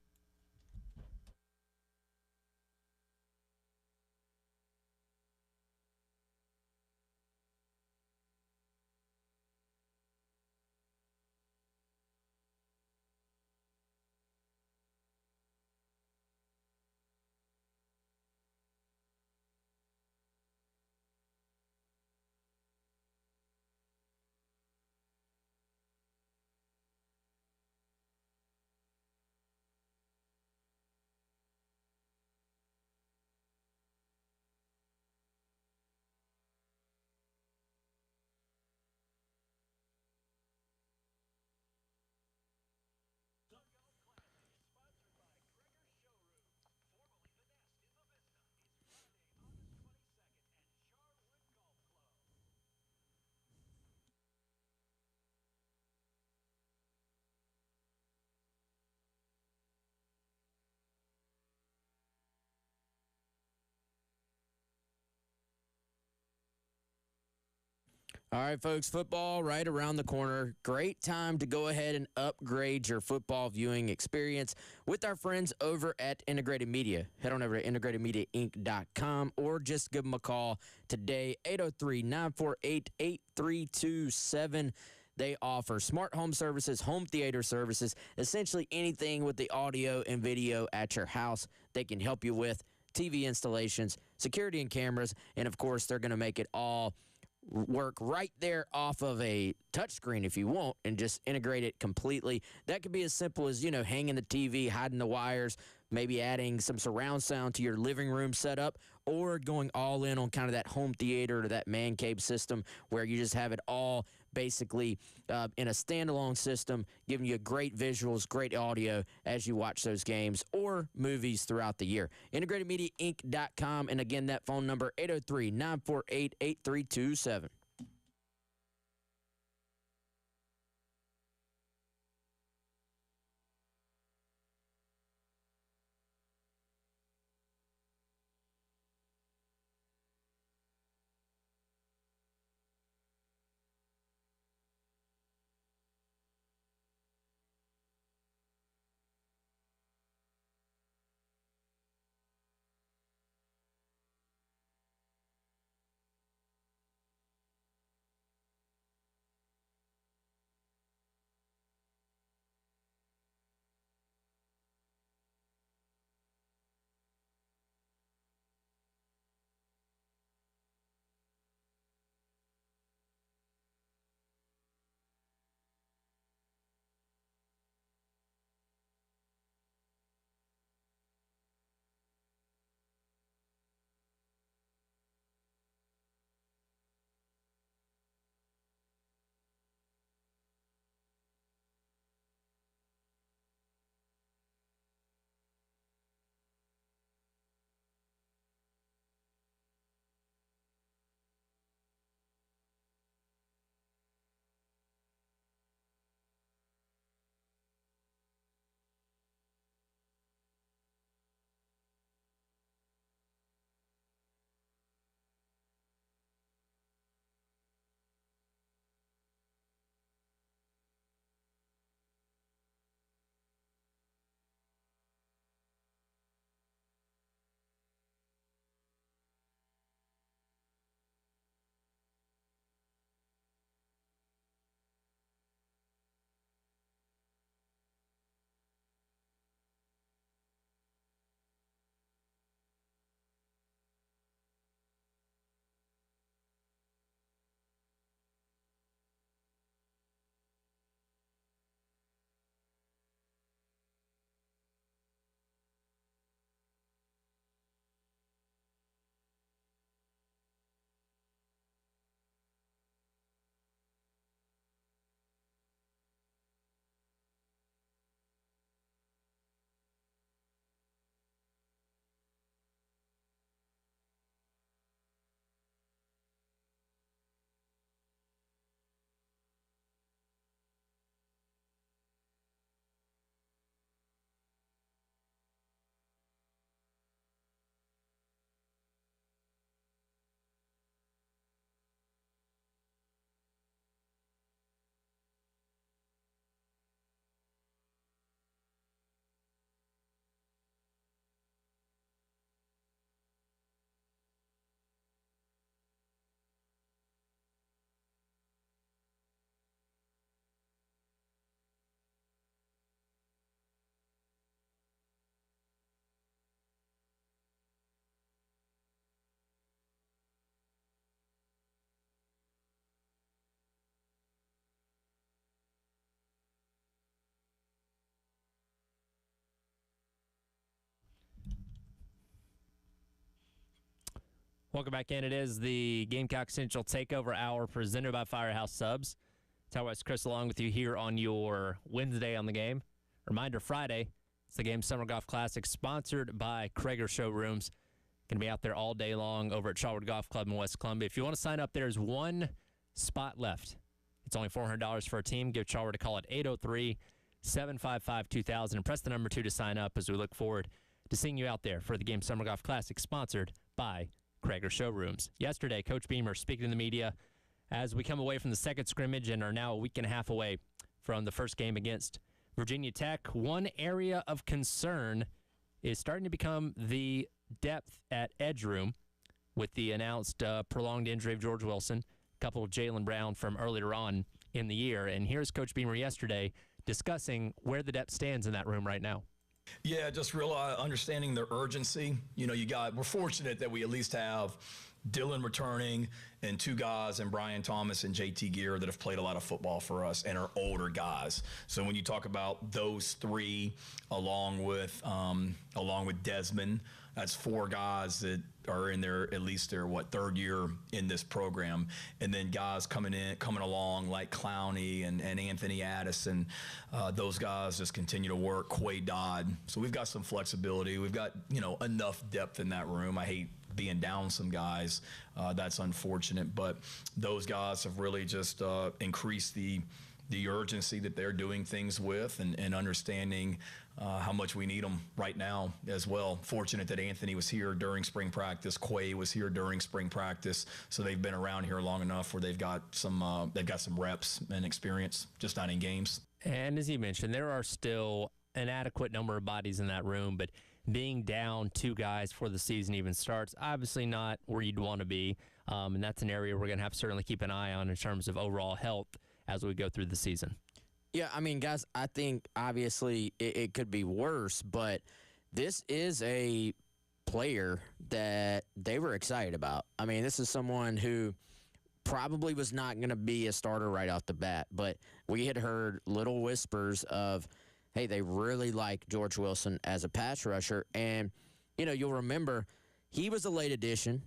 All right, folks, football right around the corner. Great time to go ahead and upgrade your football viewing experience with our friends over at Integrated Media. Head on over to integratedmediainc.com or just give them a call today, 803-948-8327. They offer smart home services, home theater services, essentially anything with the audio and video at your house they can help you with, TV installations, security and cameras, and, of course, they're going to make it all work right there off of a touchscreen if you want and just integrate it completely. That could be as simple as, hanging the TV, hiding the wires, maybe adding some surround sound to your living room setup, or going all in on kind of that home theater or that man cave system where you just have it all basically in a standalone system, giving you great visuals, great audio as you watch those games or movies throughout the year. IntegratedMediaInc.com, and again, that phone number, 803-948-8327. Welcome back in. It is the Gamecock Central Takeover Hour presented by Firehouse Subs. Tyler West Chris along with you here on your Wednesday on the game. Reminder, Friday, it's the Game Summer Golf Classic sponsored by Krager Showrooms. Going to be out there all day long over at Charlotte Golf Club in West Columbia. If you want to sign up, there's one spot left. It's only $400 for a team. Give Charlotte a call at 803-755-2000 and press the number 2 to sign up as we look forward to seeing you out there for the Game Summer Golf Classic sponsored by Krager Showrooms. Yesterday, Coach Beamer speaking to the media as we come away from the second scrimmage and are now a week and a half away from the first game against Virginia Tech. One area of concern is starting to become the depth at edge room with the announced prolonged injury of George Wilson, a couple of Jalen Brown from earlier on in the year. And here's Coach Beamer yesterday discussing where the depth stands in that room right now. Yeah, just real understanding their urgency. You know, we're fortunate that we at least have Dylan returning and two guys, and Brian Thomas and JT Gear, that have played a lot of football for us and are older guys. So when you talk about those three, along with Desmond, that's four guys that are in at least their third year in this program, and then guys coming along like Clowney and Anthony Addison. Those guys just continue to work. Quay Dodd. So we've got some flexibility. We've got enough depth in that room. I hate being down some guys. That's unfortunate, but those guys have really just increased the urgency that they're doing things with, and understanding how much we need them right now as well. Fortunate that Anthony was here during spring practice. Quay was here during spring practice, so they've been around here long enough where they've got some reps and experience, just not in games. And as you mentioned, there are still an adequate number of bodies in that room, but being down two guys before the season even starts, obviously not where you'd want to be, and that's an area we're going to have to certainly keep an eye on in terms of overall health as we go through the season. Yeah, I mean, guys, I think obviously it could be worse, but this is a player that they were excited about. I mean, this is someone who probably was not going to be a starter right off the bat, but we had heard little whispers of, hey, they really like George Wilson as a pass rusher. And, you'll remember he was a late addition.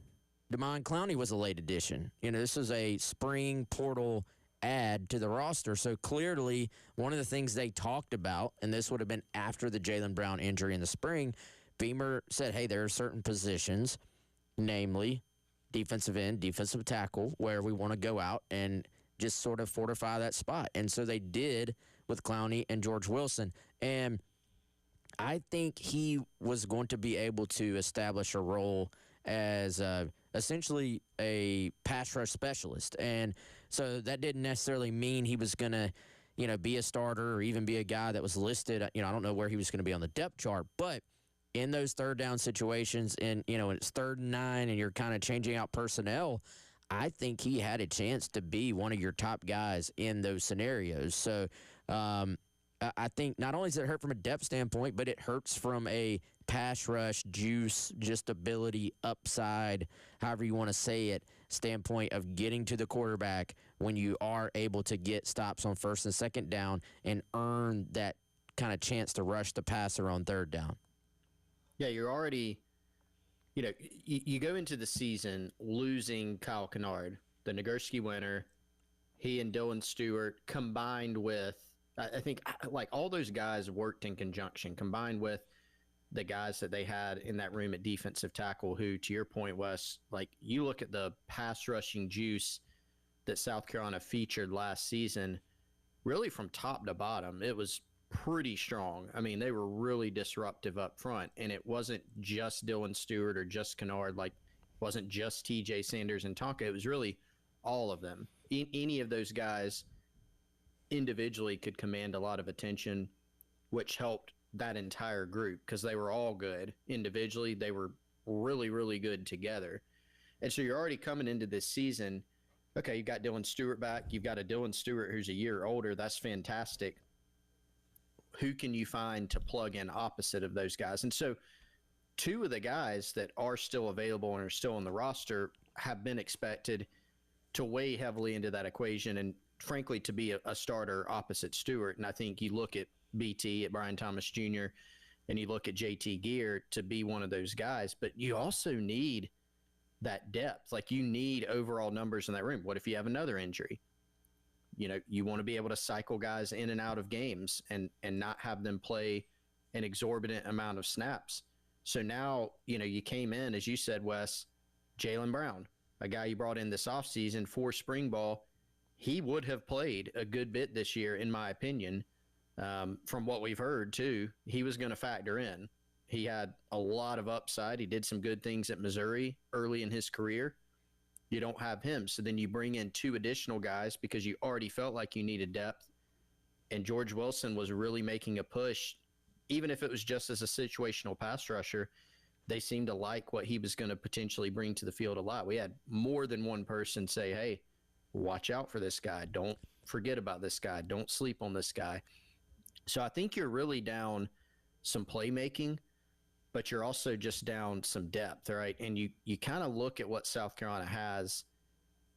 Damon Clowney was a late addition. This is a spring portal add to the roster. So clearly one of the things they talked about, and this would have been after the Jalen Brown injury in the spring, Beamer said, hey, there are certain positions, namely defensive end, defensive tackle, where we want to go out and just sort of fortify that spot. And so they did with Clowney and George Wilson. And I think he was going to be able to establish a role as essentially a pass rush specialist. And so that didn't necessarily mean he was going to, be a starter or even be a guy that was listed. I don't know where he was going to be on the depth chart, but in those third down situations, and when it's 3rd and 9 and you're kind of changing out personnel, I think he had a chance to be one of your top guys in those scenarios. So I think not only does it hurt from a depth standpoint, but it hurts from a pass rush, juice, just ability, upside, however you want to say it, standpoint of getting to the quarterback when you are able to get stops on 1st and 2nd down and earn that kind of chance to rush the passer on 3rd down. Yeah, you're already, you go into the season losing Kyle Kennard, the Nagurski winner, he and Dylan Stewart, combined with, I think, like, all those guys worked in conjunction, combined with the guys that they had in that room at defensive tackle, who, to your point, Wes, like, you look at the pass rushing juice that South Carolina featured last season, really from top to bottom, it was pretty strong. I mean, they were really disruptive up front, and it wasn't just Dylan Stewart or just Kennard, like, it wasn't just TJ Sanders and Tonka. It was really all of them. Any of those guys individually could command a lot of attention, which helped that entire group because they were all good. Individually, they were really, really good together. And so you're already coming into this season, okay, you've got Dylan Stewart back. You've got a Dylan Stewart who's a year older. That's fantastic. Who can you find to plug in opposite of those guys? And so two of the guys that are still available and are still on the roster have been expected to weigh heavily into that equation and, frankly, to be a starter opposite Stewart. And I think you look at BT, at Brian Thomas Jr., and you look at JT Gear to be one of those guys. But you also need that depth. Like, you need overall numbers in that room. What if you have another injury? You want to be able to cycle guys in and out of games and not have them play an exorbitant amount of snaps. So now, you came in, as you said, Wes, Jaylen Brown, a guy you brought in this offseason for spring ball. He would have played a good bit this year, in my opinion. From what we've heard, too, he was going to factor in. He had a lot of upside. He did some good things at Missouri early in his career. You don't have him. So then you bring in 2 additional guys because you already felt like you needed depth. And George Wilson was really making a push, even if it was just as a situational pass rusher. They seemed to like what he was going to potentially bring to the field a lot. We had more than one person say, hey, watch out for this guy. Don't forget about this guy. Don't sleep on this guy. So I think you're really down some playmaking, but you're also just down some depth, right? And you kind of look at what South Carolina has.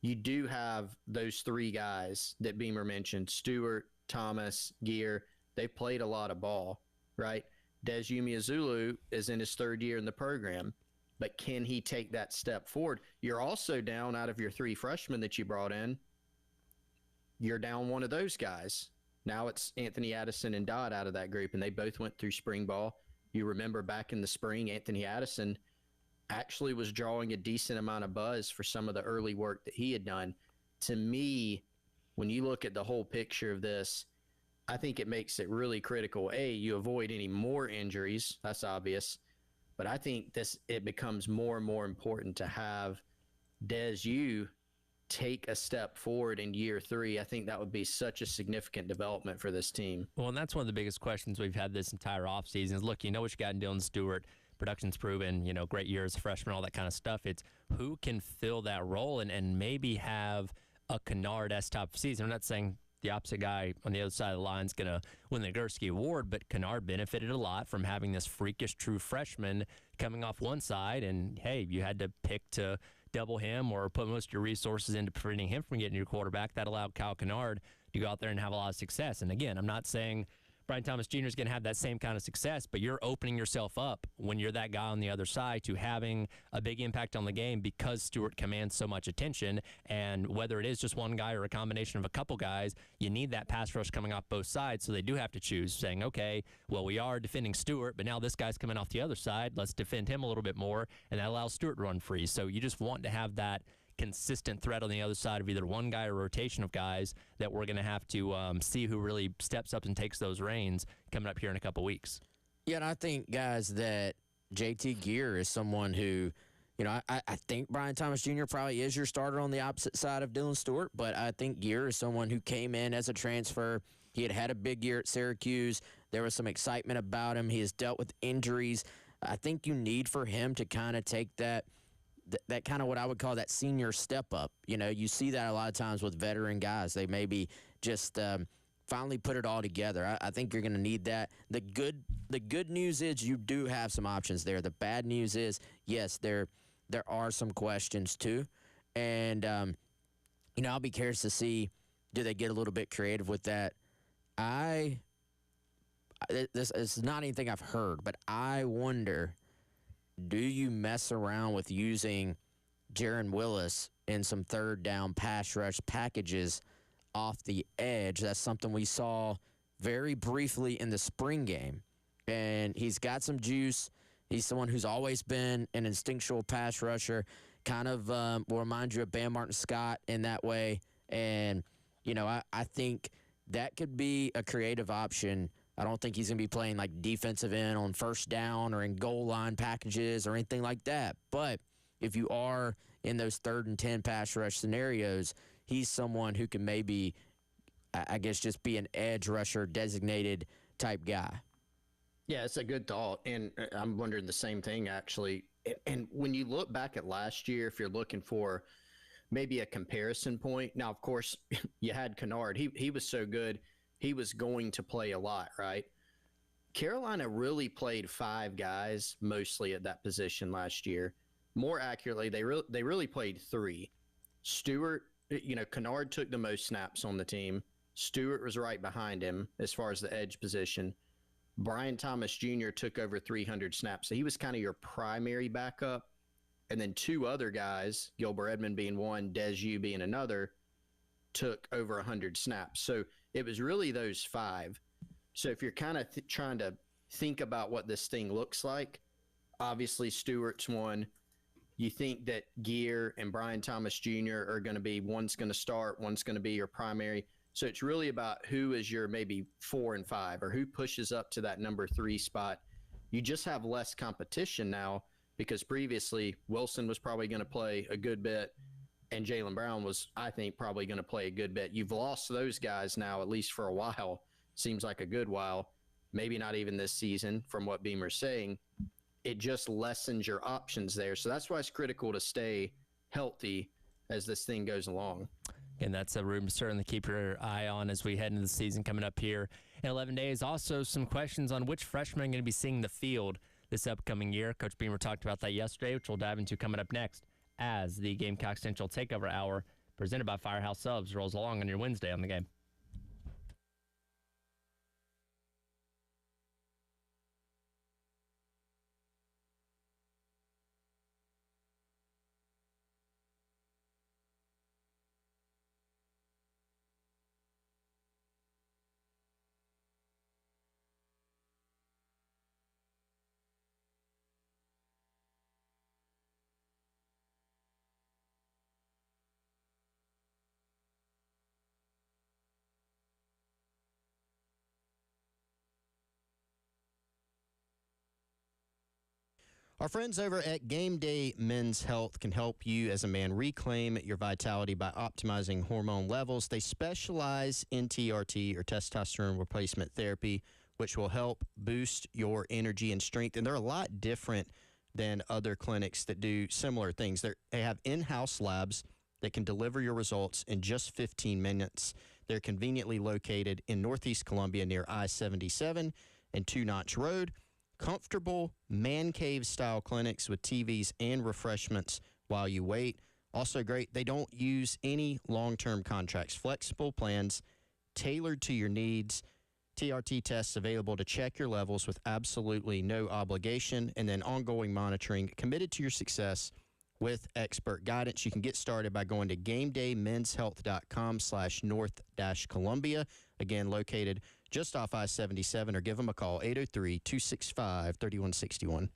You do have those 3 guys that Beamer mentioned, Stewart, Thomas, Gear. They've played a lot of ball, right? Des Umeozulu is in his 3rd year in the program, but can he take that step forward? You're also down, out of your 3 freshmen that you brought in, you're down one of those guys. Now it's Anthony Addison and Dodd out of that group, and they both went through spring ball. You remember back in the spring, Anthony Addison actually was drawing a decent amount of buzz for some of the early work that he had done. To me, when you look at the whole picture of this, I think it makes it really critical. You avoid any more injuries. That's obvious. But I think it becomes more and more important to have Des U take a step forward in year 3. I think that would be such a significant development for this team. Well, and that's one of the biggest questions we've had this entire offseason is, look, you know what you got in Dylan Stewart. Production's proven, great year as a freshman, all that kind of stuff. It's who can fill that role and maybe have a Kennard-esque type of season. I'm not saying the opposite guy on the other side of the line is going to win the Gursky Award, but Kennard benefited a lot from having this freakish true freshman coming off one side, and, hey, you had to pick to double him or put most of your resources into preventing him from getting your quarterback. That allowed Kyle Kennard to go out there and have a lot of success. And again, I'm not saying Brian Thomas Jr. is going to have that same kind of success, but you're opening yourself up when you're that guy on the other side to having a big impact on the game because Stewart commands so much attention. And whether it is just one guy or a combination of a couple guys, you need that pass rush coming off both sides. So they do have to choose, saying, okay, well, we are defending Stewart, but now this guy's coming off the other side. Let's defend him a little bit more, and that allows Stewart to run free. So you just want to have that consistent threat on the other side of either one guy or rotation of guys that we're going to have to see who really steps up and takes those reins coming up here in a couple weeks. Yeah, and I think, guys, that JT Gear is someone who, I think Brian Thomas Jr. probably is your starter on the opposite side of Dylan Stewart, but I think Gear is someone who came in as a transfer. He had a big year at Syracuse. There was some excitement about him. He has dealt with injuries. I think you need for him to kind of take that kind of what I would call that senior step up. You see that a lot of times with veteran guys. They maybe just finally put it all together. I think you're going to need that. The good news is you do have some options there. The bad news is, yes, there are some questions too. And, I'll be curious to see, do they get a little bit creative with that? This is not anything I've heard, but I wonder, do you mess around with using Jaron Willis in some third down pass rush packages off the edge? That's something we saw very briefly in the spring game. And he's got some juice. He's someone who's always been an instinctual pass rusher, kind of will remind you of Bam Martin-Scott in that way. And, I think that could be a creative option. I don't think he's going to be playing like defensive end on first down or in goal line packages or anything like that. But if you are in those 3rd and 10 pass rush scenarios, he's someone who can maybe, I guess, just be an edge rusher designated type guy. Yeah, it's a good thought. And I'm wondering the same thing, actually. And when you look back at last year, if you're looking for maybe a comparison point, now, of course, you had Kennard. He was so good. He was going to play a lot, right? Carolina really played 5 guys mostly at that position last year. More accurately, they really played 3. Stewart, Kennard took the most snaps on the team. Stewart was right behind him as far as the edge position. Brian Thomas Jr. took over 300 snaps. So he was kind of your primary backup. and then two other guys, Gilbert Edmond being one, Des Yu being another, took over 100 snaps. So it was really those five. So if you're kind of trying to think about what this thing looks like, obviously Stewart's one. You think that Gear and Brian Thomas Jr. are going to be, one's going to start, one's going to be your primary. So it's really about who is your maybe 4 and 5, or who pushes up to that number 3 spot. You just have less competition now, because previously Wilson was probably going to play a good bit, and Jaylen Brown was, I think, probably going to play a good bit. You've lost those guys now, at least for a while. Seems like a good while. Maybe not even this season, from what Beamer's saying. It just lessens your options there. So that's why it's critical to stay healthy as this thing goes along. And that's a room to certainly keep your eye on as we head into the season coming up here in 11 days. Also, some questions on which freshmen are going to be seeing the field this upcoming year. Coach Beamer talked about that yesterday, which we'll dive into coming up next as the Gamecock Central Takeover Hour presented by Firehouse Subs rolls along on your Wednesday on the game. Our friends over at Game Day Men's Health can help you as a man reclaim your vitality by optimizing hormone levels. They specialize in TRT, or testosterone replacement therapy, which will help boost your energy and strength. And they're a lot different than other clinics that do similar things. They have in-house labs that can deliver your results in just 15 minutes. They're conveniently located in Northeast Columbia near I-77 and Two Notch Road. Comfortable man cave style clinics with TVs and refreshments while you wait. Also great, they don't use any long-term contracts. Flexible plans tailored to your needs. TRT tests available to check your levels with absolutely no obligation, and then ongoing monitoring, committed to your success with expert guidance. You can get started by going to gamedaymenshealth.com/North-Columbia. Again, located just off I-77, or give them a call, 803-265-3161.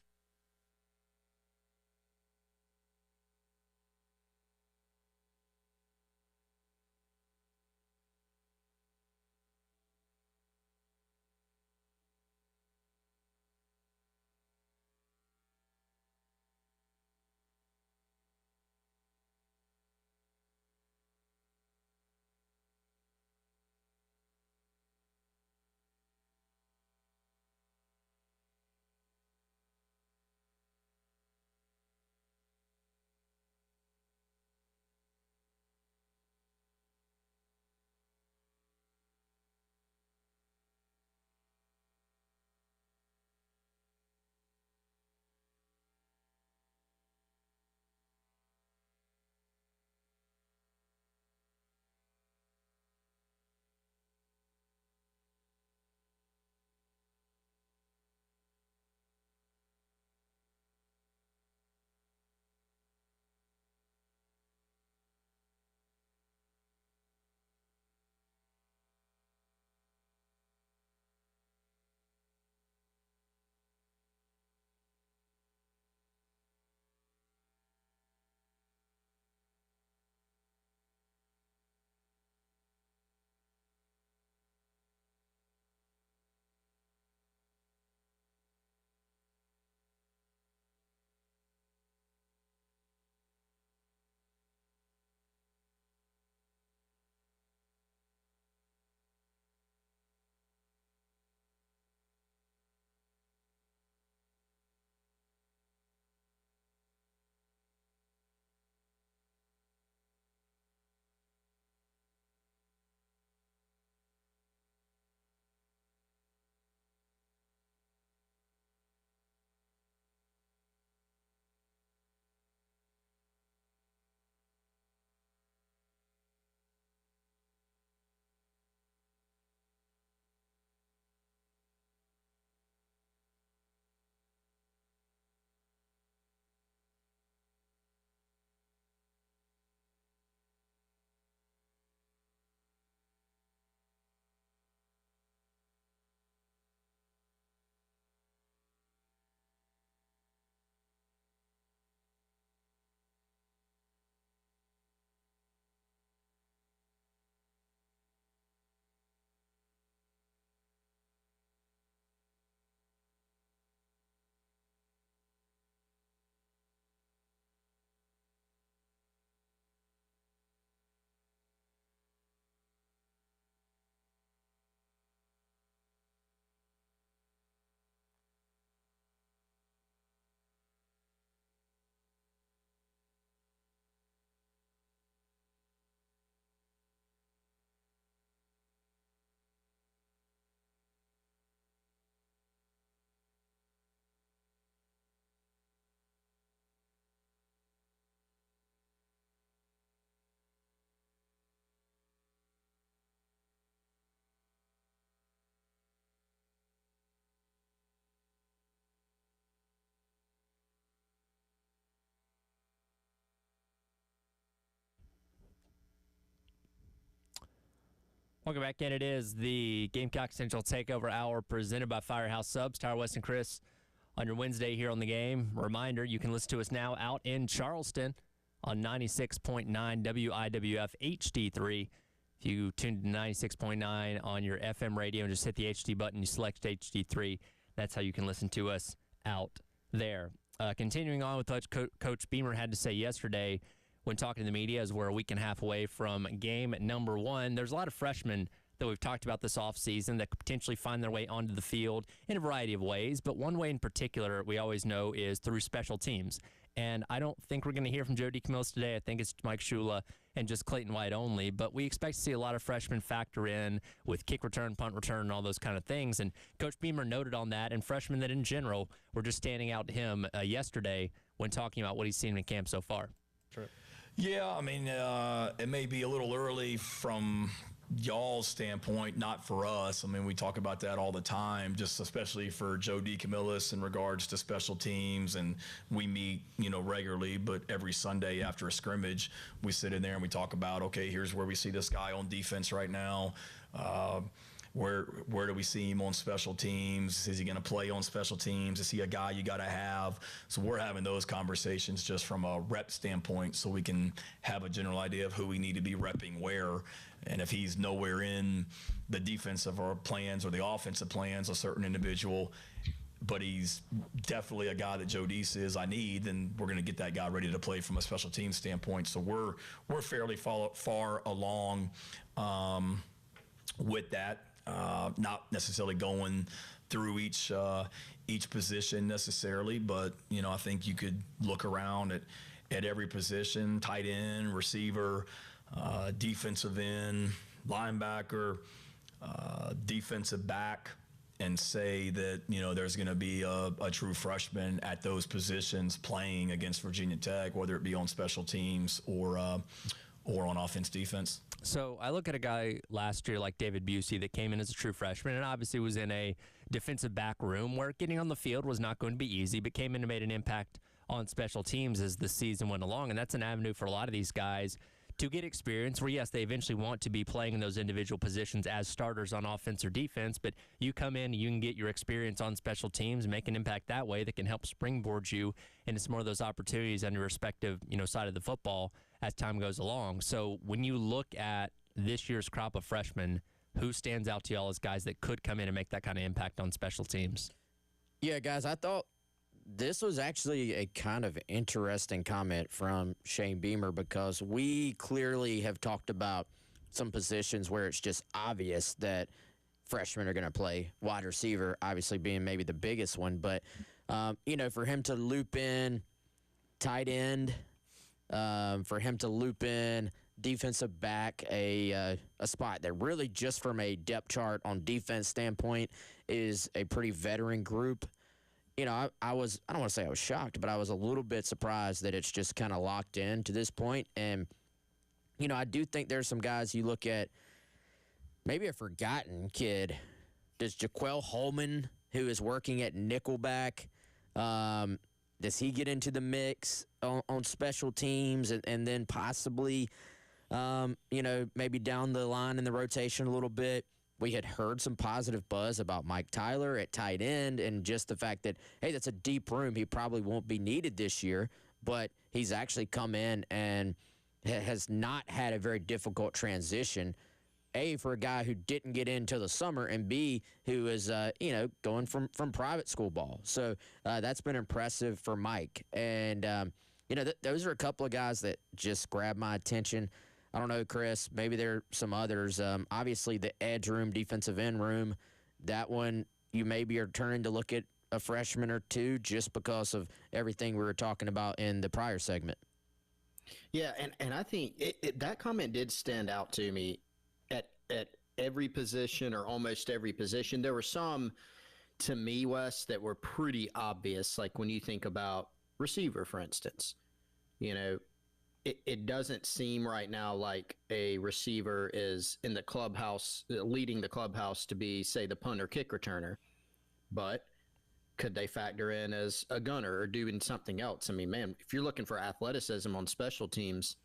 Welcome back in. It is the Gamecock Central Takeover Hour presented by Firehouse Subs. Tyler West and Chris on your Wednesday here on the game. Reminder, you can listen to us now out in Charleston on 96.9 WIWF HD3. If you tune to 96.9 on your FM radio and just hit the HD button, you select HD3. That's how you can listen to us out there. Continuing on with what Coach Beamer had to say yesterday when talking to the media, as we're a week and a half away from game number 1. There's a lot of freshmen that we've talked about this offseason that could potentially find their way onto the field in a variety of ways, but one way in particular we always know is through special teams. And I don't think we're going to hear from Joe DeCamillis today. I think it's Mike Shula and just Clayton White only. But we expect to see a lot of freshmen factor in with kick return, punt return, and all those kind of things. And Coach Beamer noted on that, and freshmen that in general were just standing out to him yesterday when talking about what he's seen in camp so far. True. Yeah, I mean, it may be a little early from y'all's standpoint, not for us. I mean, we talk about that all the time, just especially for Joe DeCamillis in regards to special teams, and we meet, regularly, but every Sunday after a scrimmage, we sit in there and we talk about, okay, here's where we see this guy on defense right now. Where do we see him on special teams? Is he going to play on special teams? Is he a guy you got to have? So we're having those conversations just from a rep standpoint so we can have a general idea of who we need to be repping where. And if he's nowhere in the defensive or plans or the offensive plans, a certain individual, but he's definitely a guy that Joe D says I need, then we're going to get that guy ready to play from a special team standpoint. So we're fairly far along with that. Not necessarily going through each position necessarily, but I think you could look around at every position: tight end, receiver, defensive end, linebacker, defensive back, and say that there's going to be a true freshman at those positions playing against Virginia Tech, whether it be on special teams or on offense, defense. So I look at a guy last year like David Busey that came in as a true freshman and obviously was in a defensive back room where getting on the field was not going to be easy, but came in and made an impact on special teams as the season went along. And that's an avenue for a lot of these guys to get experience where, yes, they eventually want to be playing in those individual positions as starters on offense or defense, but you come in, you can get your experience on special teams and make an impact that way that can help springboard you into some more of those opportunities on your respective, side of the football as time goes along. So when you look at this year's crop of freshmen, who stands out to y'all as guys that could come in and make that kind of impact on special teams? Yeah, guys, I thought this was actually a kind of interesting comment from Shane Beamer because we clearly have talked about some positions where it's just obvious that freshmen are going to play. Wide receiver, obviously being maybe the biggest one, but, for him to loop in tight end, for him to loop in defensive back, a spot that really just from a depth chart on defense standpoint is a pretty veteran group. I don't want to say I was shocked, but I was a little bit surprised that it's just kind of locked in to this point. And, I do think there's some guys you look at, maybe a forgotten kid. Does Jaquel Holman, who is working at Nickelback, does he get into the mix on special teams and then possibly, maybe down the line in the rotation a little bit? We had heard some positive buzz about Mike Tyler at tight end and just the fact that, hey, that's a deep room. He probably won't be needed this year, but he's actually come in and has not had a very difficult transition, A, for a guy who didn't get in till the summer, and B, who is, going from private school ball. So that's been impressive for Mike. And, those are a couple of guys that just grabbed my attention. I don't know, Chris, maybe there are some others. Obviously, the edge room, defensive end room, that one you maybe are turning to look at a freshman or two just because of everything we were talking about in the prior segment. Yeah, and I think that comment did stand out to me at every position or almost every position. There were some, to me, Wes, that were pretty obvious, like when you think about receiver, for instance. It doesn't seem right now like a receiver is in the clubhouse, leading the clubhouse to be, say, the punt or kick returner. But could they factor in as a gunner or doing something else? I mean, man, if you're looking for athleticism on special teams,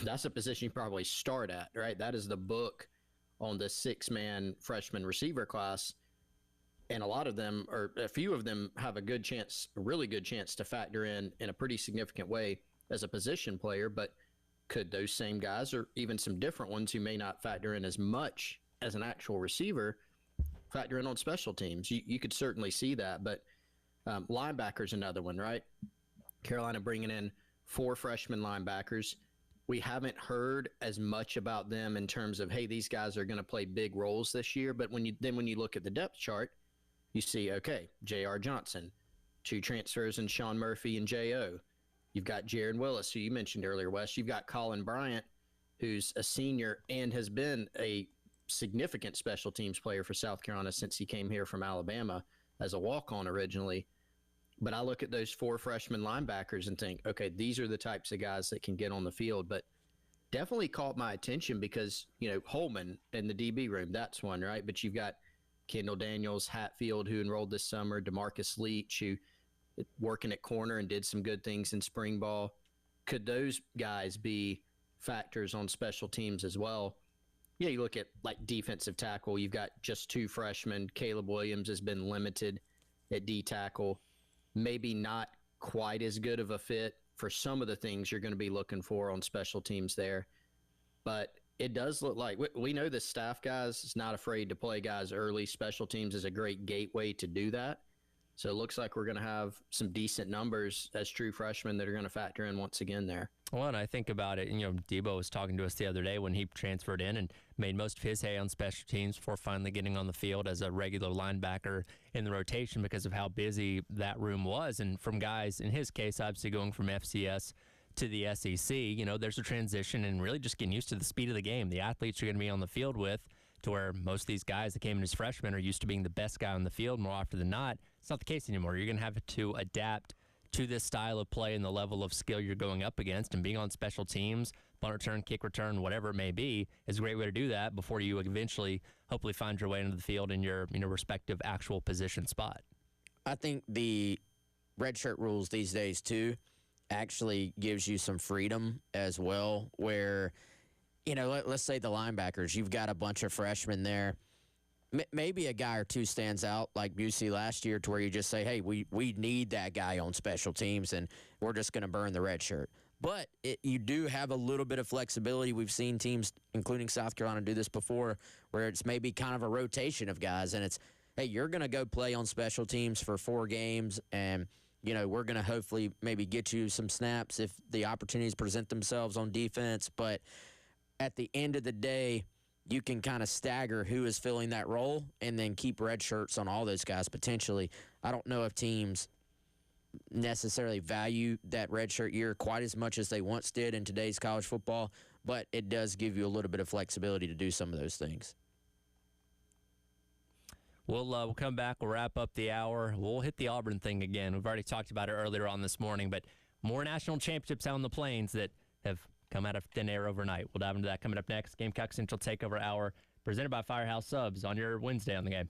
that's a position you probably start at, right? That is the book on this 6-man freshman receiver class. And a lot of them, or a few of them, have a really good chance to factor in a pretty significant way as a position player. But could those same guys, or even some different ones who may not factor in as much as an actual receiver, factor in on special teams? You could certainly see that. But linebacker's another one, right? Carolina bringing in 4 freshman linebackers. We haven't heard as much about them in terms of, hey, these guys are going to play big roles this year. But when you look at the depth chart, you see, okay, J.R. Johnson, 2 transfers in Sean Murphy and J.O. You've got Jaron Willis, who you mentioned earlier, Wes. You've got Colin Bryant, who's a senior and has been a significant special teams player for South Carolina since he came here from Alabama as a walk-on originally. But I look at those 4 freshman linebackers and think, okay, these are the types of guys that can get on the field. But definitely caught my attention because, Holman in the DB room, that's one, right? But you've got Kendall Daniels, Hatfield, who enrolled this summer, DeMarcus Leach, who working at corner and did some good things in spring ball. Could those guys be factors on special teams as well? Yeah, you look at like defensive tackle, you've got just 2 freshmen. Caleb Williams has been limited at D tackle. Maybe not quite as good of a fit for some of the things you're going to be looking for on special teams there. But it does look like we know the staff guys is not afraid to play guys early. Special teams is a great gateway to do that. So it looks like we're going to have some decent numbers as true freshmen that are going to factor in once again there. Well, and I think about it, Debo was talking to us the other day when he transferred in and made most of his hay on special teams before finally getting on the field as a regular linebacker in the rotation because of how busy that room was. And from guys, in his case, obviously going from FCS to the SEC, there's a transition and really just getting used to the speed of the game. The athletes you're going to be on the field with, to where most of these guys that came in as freshmen are used to being the best guy on the field more often than not. It's not the case anymore. You're going to have to adapt to this style of play and the level of skill you're going up against, and being on special teams, punt return, kick return, whatever it may be, is a great way to do that before you eventually hopefully find your way into the field in your respective actual position spot. I think the redshirt rules these days, too, actually gives you some freedom as well, where, let's say the linebackers, you've got a bunch of freshmen there. Maybe a guy or two stands out like Busey last year to where you just say, hey, we need that guy on special teams, and we're just going to burn the red shirt. But you do have a little bit of flexibility. We've seen teams, including South Carolina, do this before, where it's maybe kind of a rotation of guys, and it's, hey, you're going to go play on special teams for 4 games, and we're going to hopefully maybe get you some snaps if the opportunities present themselves on defense. But at the end of the day, you can kind of stagger who is filling that role and then keep red shirts on all those guys potentially. I don't know if teams necessarily value that red shirt year quite as much as they once did in today's college football, but it does give you a little bit of flexibility to do some of those things. We'll come back. We'll wrap up the hour. We'll hit the Auburn thing again. We've already talked about it earlier on this morning, but more national championships out on the plains that have come out of thin air overnight. We'll dive into that coming up next. Gamecock Central Takeover Hour presented by Firehouse Subs on your Wednesday on the Game.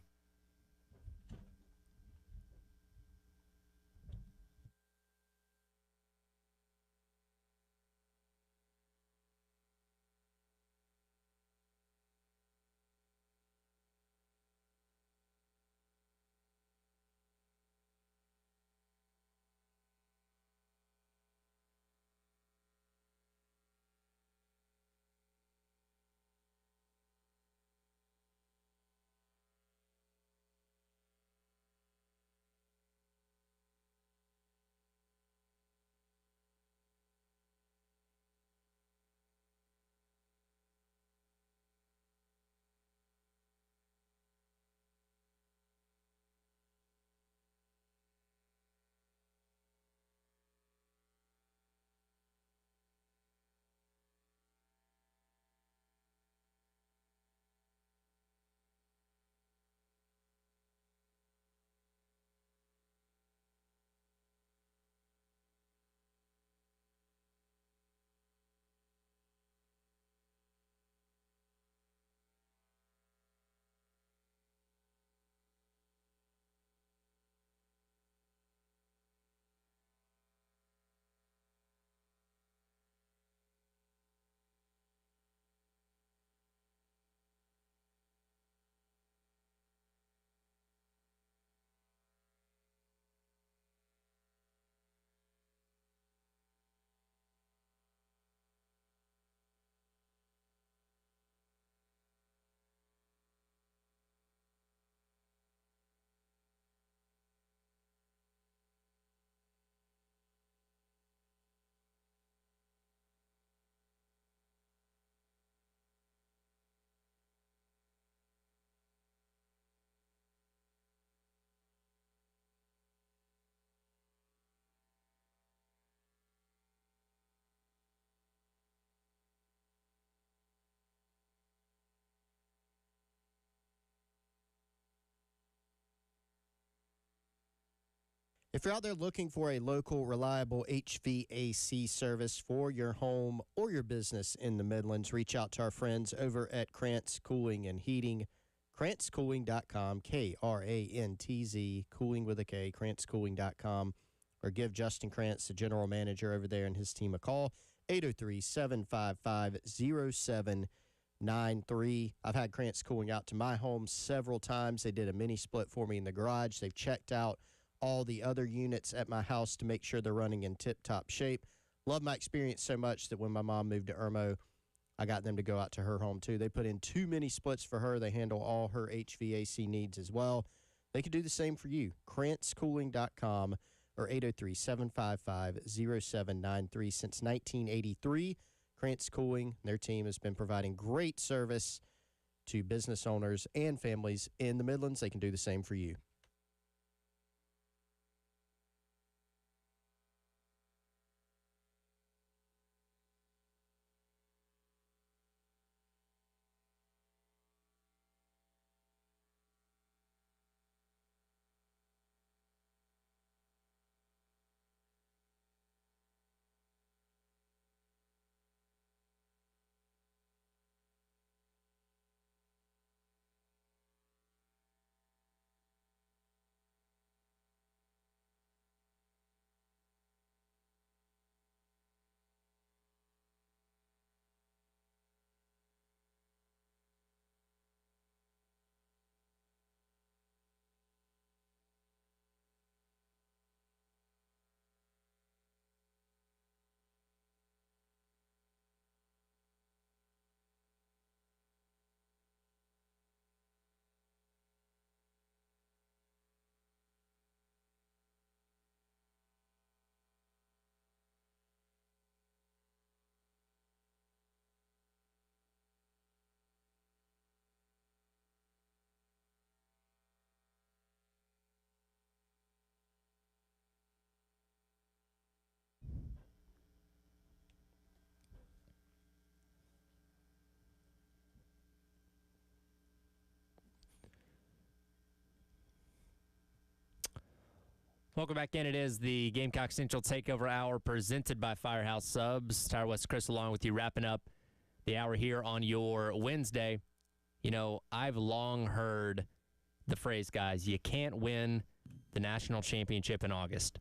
If you're out there looking for a local, reliable HVAC service for your home or your business in the Midlands, reach out to our friends over at Krantz Cooling and Heating. KrantzCooling.com, Krantz, cooling with a K, KrantzCooling.com, or give Justin Krantz, the general manager over there, and his team a call, 803-755-0793. I've had Krantz Cooling out to my home several times. They did a mini split for me in the garage. They've checked out all the other units at my house to make sure they're running in tip-top shape. Love my experience so much that when my mom moved to Irmo, I got them to go out to her home, too. They put in 2 mini splits for her. They handle all her HVAC needs as well. They could do the same for you. KrantzCooling.com or 803-755-0793. Since 1983, Krantz Cooling, their team, has been providing great service to business owners and families in the Midlands. They can do the same for you. Welcome back in. It is the Gamecock Central Takeover Hour presented by Firehouse Subs. Tyler West Chris along with you, wrapping up the hour here on your Wednesday. You know, I've long heard the phrase, guys, you can't win the national championship in August.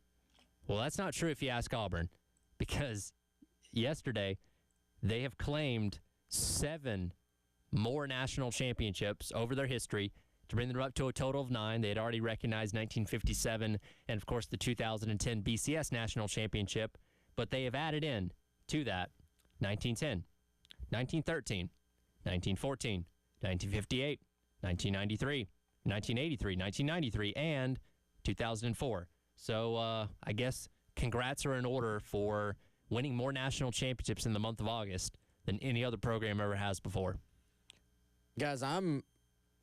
Well, that's not true if you ask Auburn, because yesterday they have claimed 7 more national championships over their history to bring them up to a total of 9. They had already recognized 1957 and, of course, the 2010 BCS National Championship, but they have added in to that 1910, 1913, 1914, 1958, 1993, 1983, 1993, and 2004. So I guess congrats are in order for winning more national championships in the month of August than any other program ever has before. Guys, I'm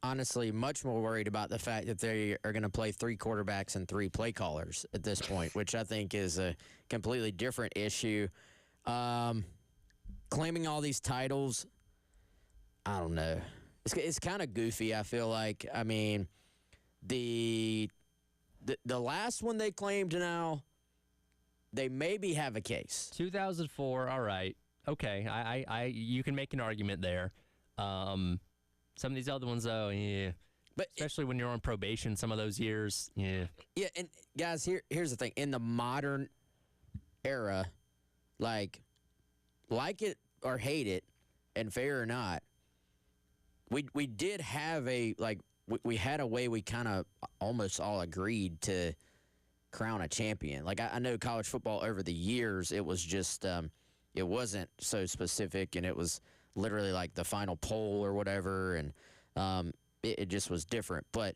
honestly much more worried about the fact that they are going to play 3 quarterbacks and 3 play callers at this point, which I think is a completely different issue. Claiming all these titles, I don't know. It's kind of goofy, I feel like. I mean, the last one they claimed now, they maybe have a case. 2004, all right. Okay, I you can make an argument there. Some of these other ones, though, yeah. But especially when you're on probation, some of those years, yeah. Yeah, and guys, here's the thing. In the modern era, like it or hate it, and fair or not, we did have we had a way we kind of almost all agreed to crown a champion. Like I know college football over the years, it was just it wasn't so specific, and it was literally like the final poll or whatever, and it just was different. But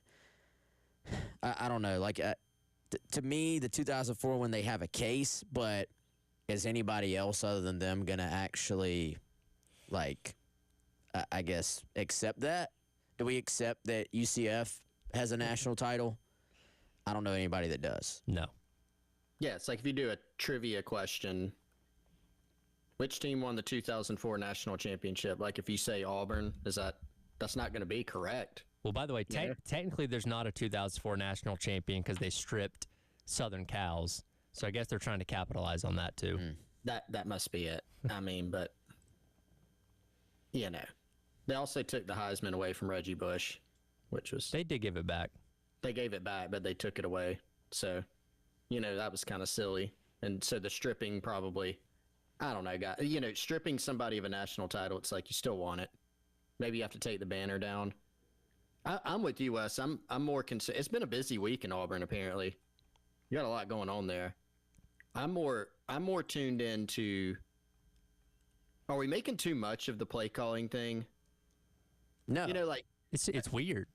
I don't know. Like to me, the 2004 one, they have a case, but is anybody else other than them going to actually, like, I guess, accept that? Do we accept that UCF has a national title? I don't know anybody that does. No. Yeah, it's like if you do a trivia question, which team won the 2004 national championship? Like if you say Auburn, that's not going to be correct. Well, by the way, technically there's not a 2004 national champion because they stripped Southern Cows. So I guess they're trying to capitalize on that too. That must be it. I mean, but they also took the Heisman away from Reggie Bush, which was They did give it back. they gave it back, but they took it away. So, that was kind of silly. And so the stripping probably, I don't know, guys. Stripping somebody of a national title, it's like you still want it. Maybe you have to take the banner down. I'm with you, Wes. I'm more concerned. It's been a busy week in Auburn. Apparently, you got a lot going on there. I'm more tuned into. Are we making too much of the play calling thing? No. It's weird.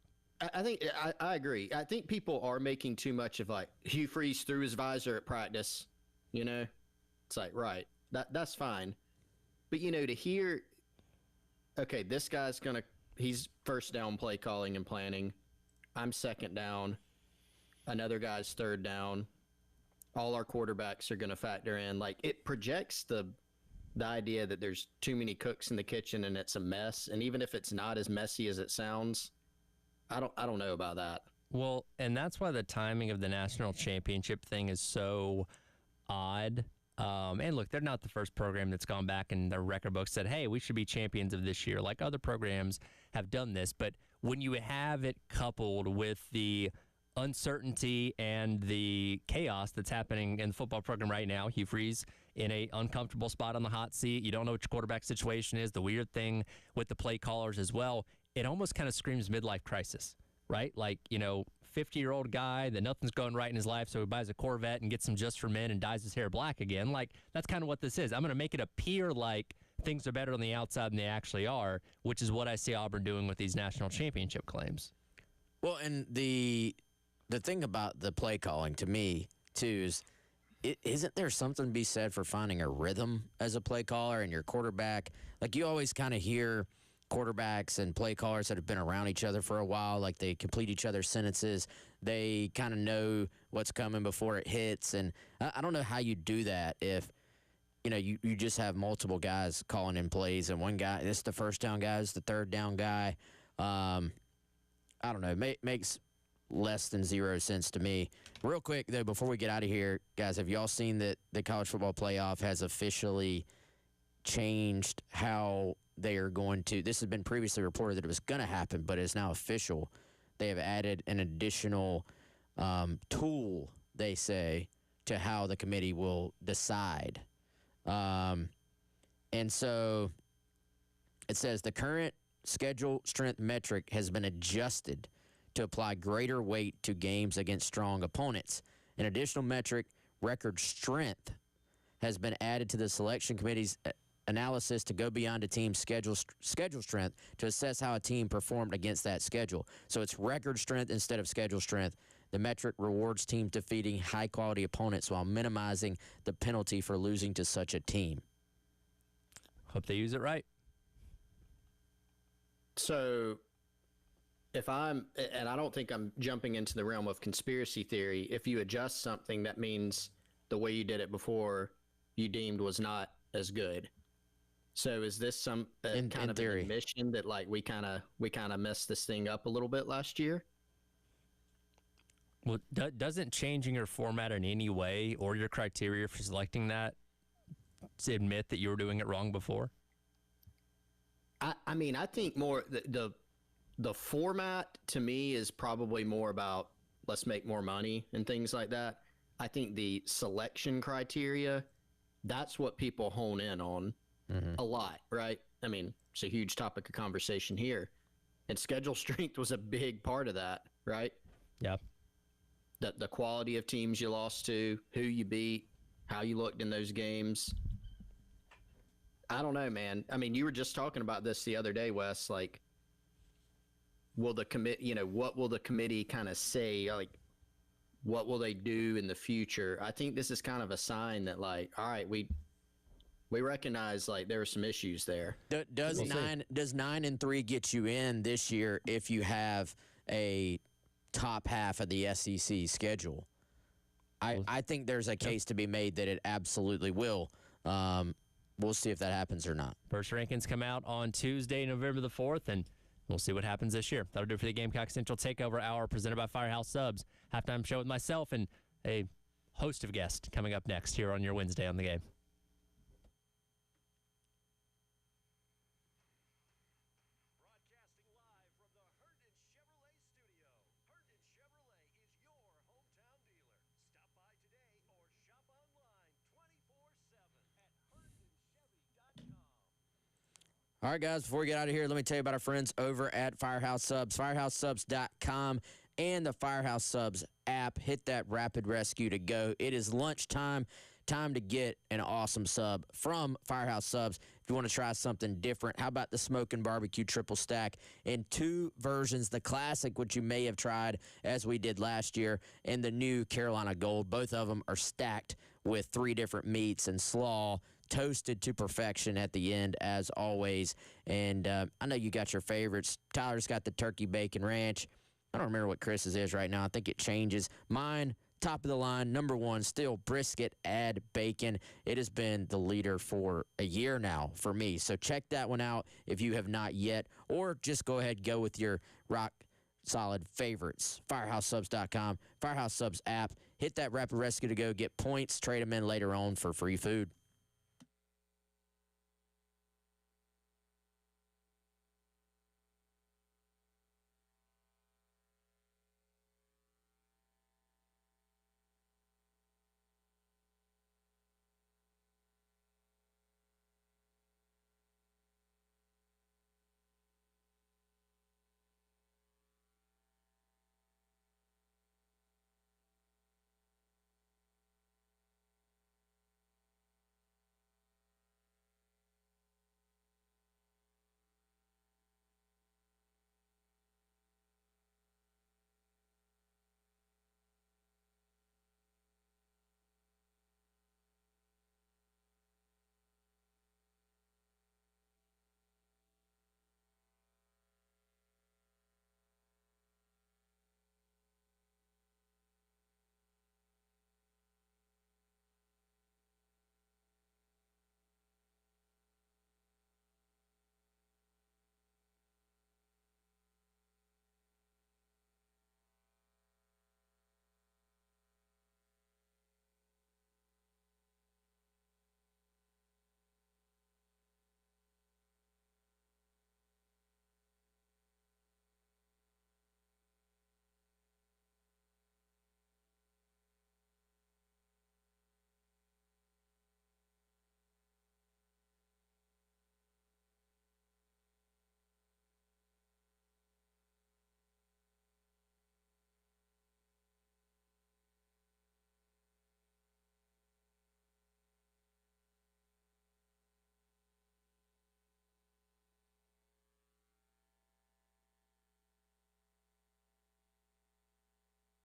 I think I agree. I think people are making too much of like Hugh Freeze threw his visor at practice. It's like right, that's fine, but to hear, okay, this guy's he's first down play calling and planning. I'm second down. Another guy's third down. All our quarterbacks are going to factor in. Like it projects the idea that there's too many cooks in the kitchen and it's a mess. And even if it's not as messy as it sounds, I don't know about that. Well, and that's why the timing of the national championship thing is so odd. And look, they're not the first program that's gone back in their record book said, hey, we should be champions of this year. Like other programs have done this. But when you have it coupled with the uncertainty and the chaos that's happening in the football program right now, Hugh Freeze in a uncomfortable spot on the hot seat. You don't know what your quarterback situation is. The weird thing with the play callers as well, it almost kind of screams midlife crisis, right? Like, 50-year-old guy that nothing's going right in his life, so he buys a Corvette and gets some Just for Men and dyes his hair black again. Like, that's kind of what this is. I'm going to make it appear like things are better on the outside than they actually are, which is what I see Auburn doing with these national championship claims. Well, and the thing about the play calling to me, too, is isn't there something to be said for finding a rhythm as a play caller and your quarterback? Like, you always kind of hear quarterbacks and play callers that have been around each other for a while, like they complete each other's sentences. They kind of know what's coming before it hits. And I don't know how you do that if, you just have multiple guys calling in plays and one guy, this is the first down guy, this is the third down guy. I don't know. Makes less than zero sense to me. Real quick, though, before we get out of here, guys, have y'all seen that the college football playoff has officially changed how they are going to, this has been previously reported that it was going to happen, but it's now official. They have added an additional tool, they say, to how the committee will decide. And so it says the current schedule strength metric has been adjusted to apply greater weight to games against strong opponents. An additional metric, record strength, has been added to the selection committee's analysis to go beyond a team's schedule strength to assess how a team performed against that schedule. So it's record strength instead of schedule strength. The metric rewards teams defeating high-quality opponents while minimizing the penalty for losing to such a team. Hope they use it right. So if and I don't think I'm jumping into the realm of conspiracy theory, if you adjust something, that means the way you did it before you deemed was not as good. So is this some kind of an admission that like we kind of messed this thing up a little bit last year? Well, doesn't changing your format in any way or your criteria for selecting that to admit that you were doing it wrong before? I mean, I think more the format to me is probably more about let's make more money and things like that. I think the selection criteria, that's what people hone in on a lot, right? I mean, it's a huge topic of conversation here. And schedule strength was a big part of that, right? Yeah. The quality of teams you lost to, who you beat, how you looked in those games. I don't know, man. I mean, you were just talking about this the other day, Wes. Like, will the what will the committee kind of say? Like, what will they do in the future? I think this is kind of a sign that, like, all right, we recognize like there are some issues there. Does 9-3 get you in this year if you have a top half of the SEC schedule? I think there's a case to be made that it absolutely will. We'll see if that happens or not. First rankings come out on Tuesday, November the 4th, and we'll see what happens this year. That'll do it for the Gamecock Central Takeover Hour presented by Firehouse Subs. Halftime show with myself and a host of guests coming up next here on your Wednesday on the Game. All right, guys, before we get out of here, let me tell you about our friends over at Firehouse Subs, firehousesubs.com and the Firehouse Subs app. Hit that rapid rescue to go. It is lunchtime. Time to get an awesome sub from Firehouse Subs. If you want to try something different, how about the Smokin' Barbecue Triple Stack in 2 versions, the classic, which you may have tried as we did last year, and the new Carolina Gold. Both of them are stacked with 3 different meats and slaw, toasted to perfection at the end, as always. And I know you got your favorites. Tyler's got the turkey bacon ranch. I don't remember what Chris's is right now. I think it changes. Mine, top of the line, number 1, still brisket, add bacon. It has been the leader for a year now for me. So check that one out if you have not yet, or just go ahead and go with your rock solid favorites. FirehouseSubs.com, Firehouse Subs app. Hit that rapid rescue to go get points. Trade them in later on for free food.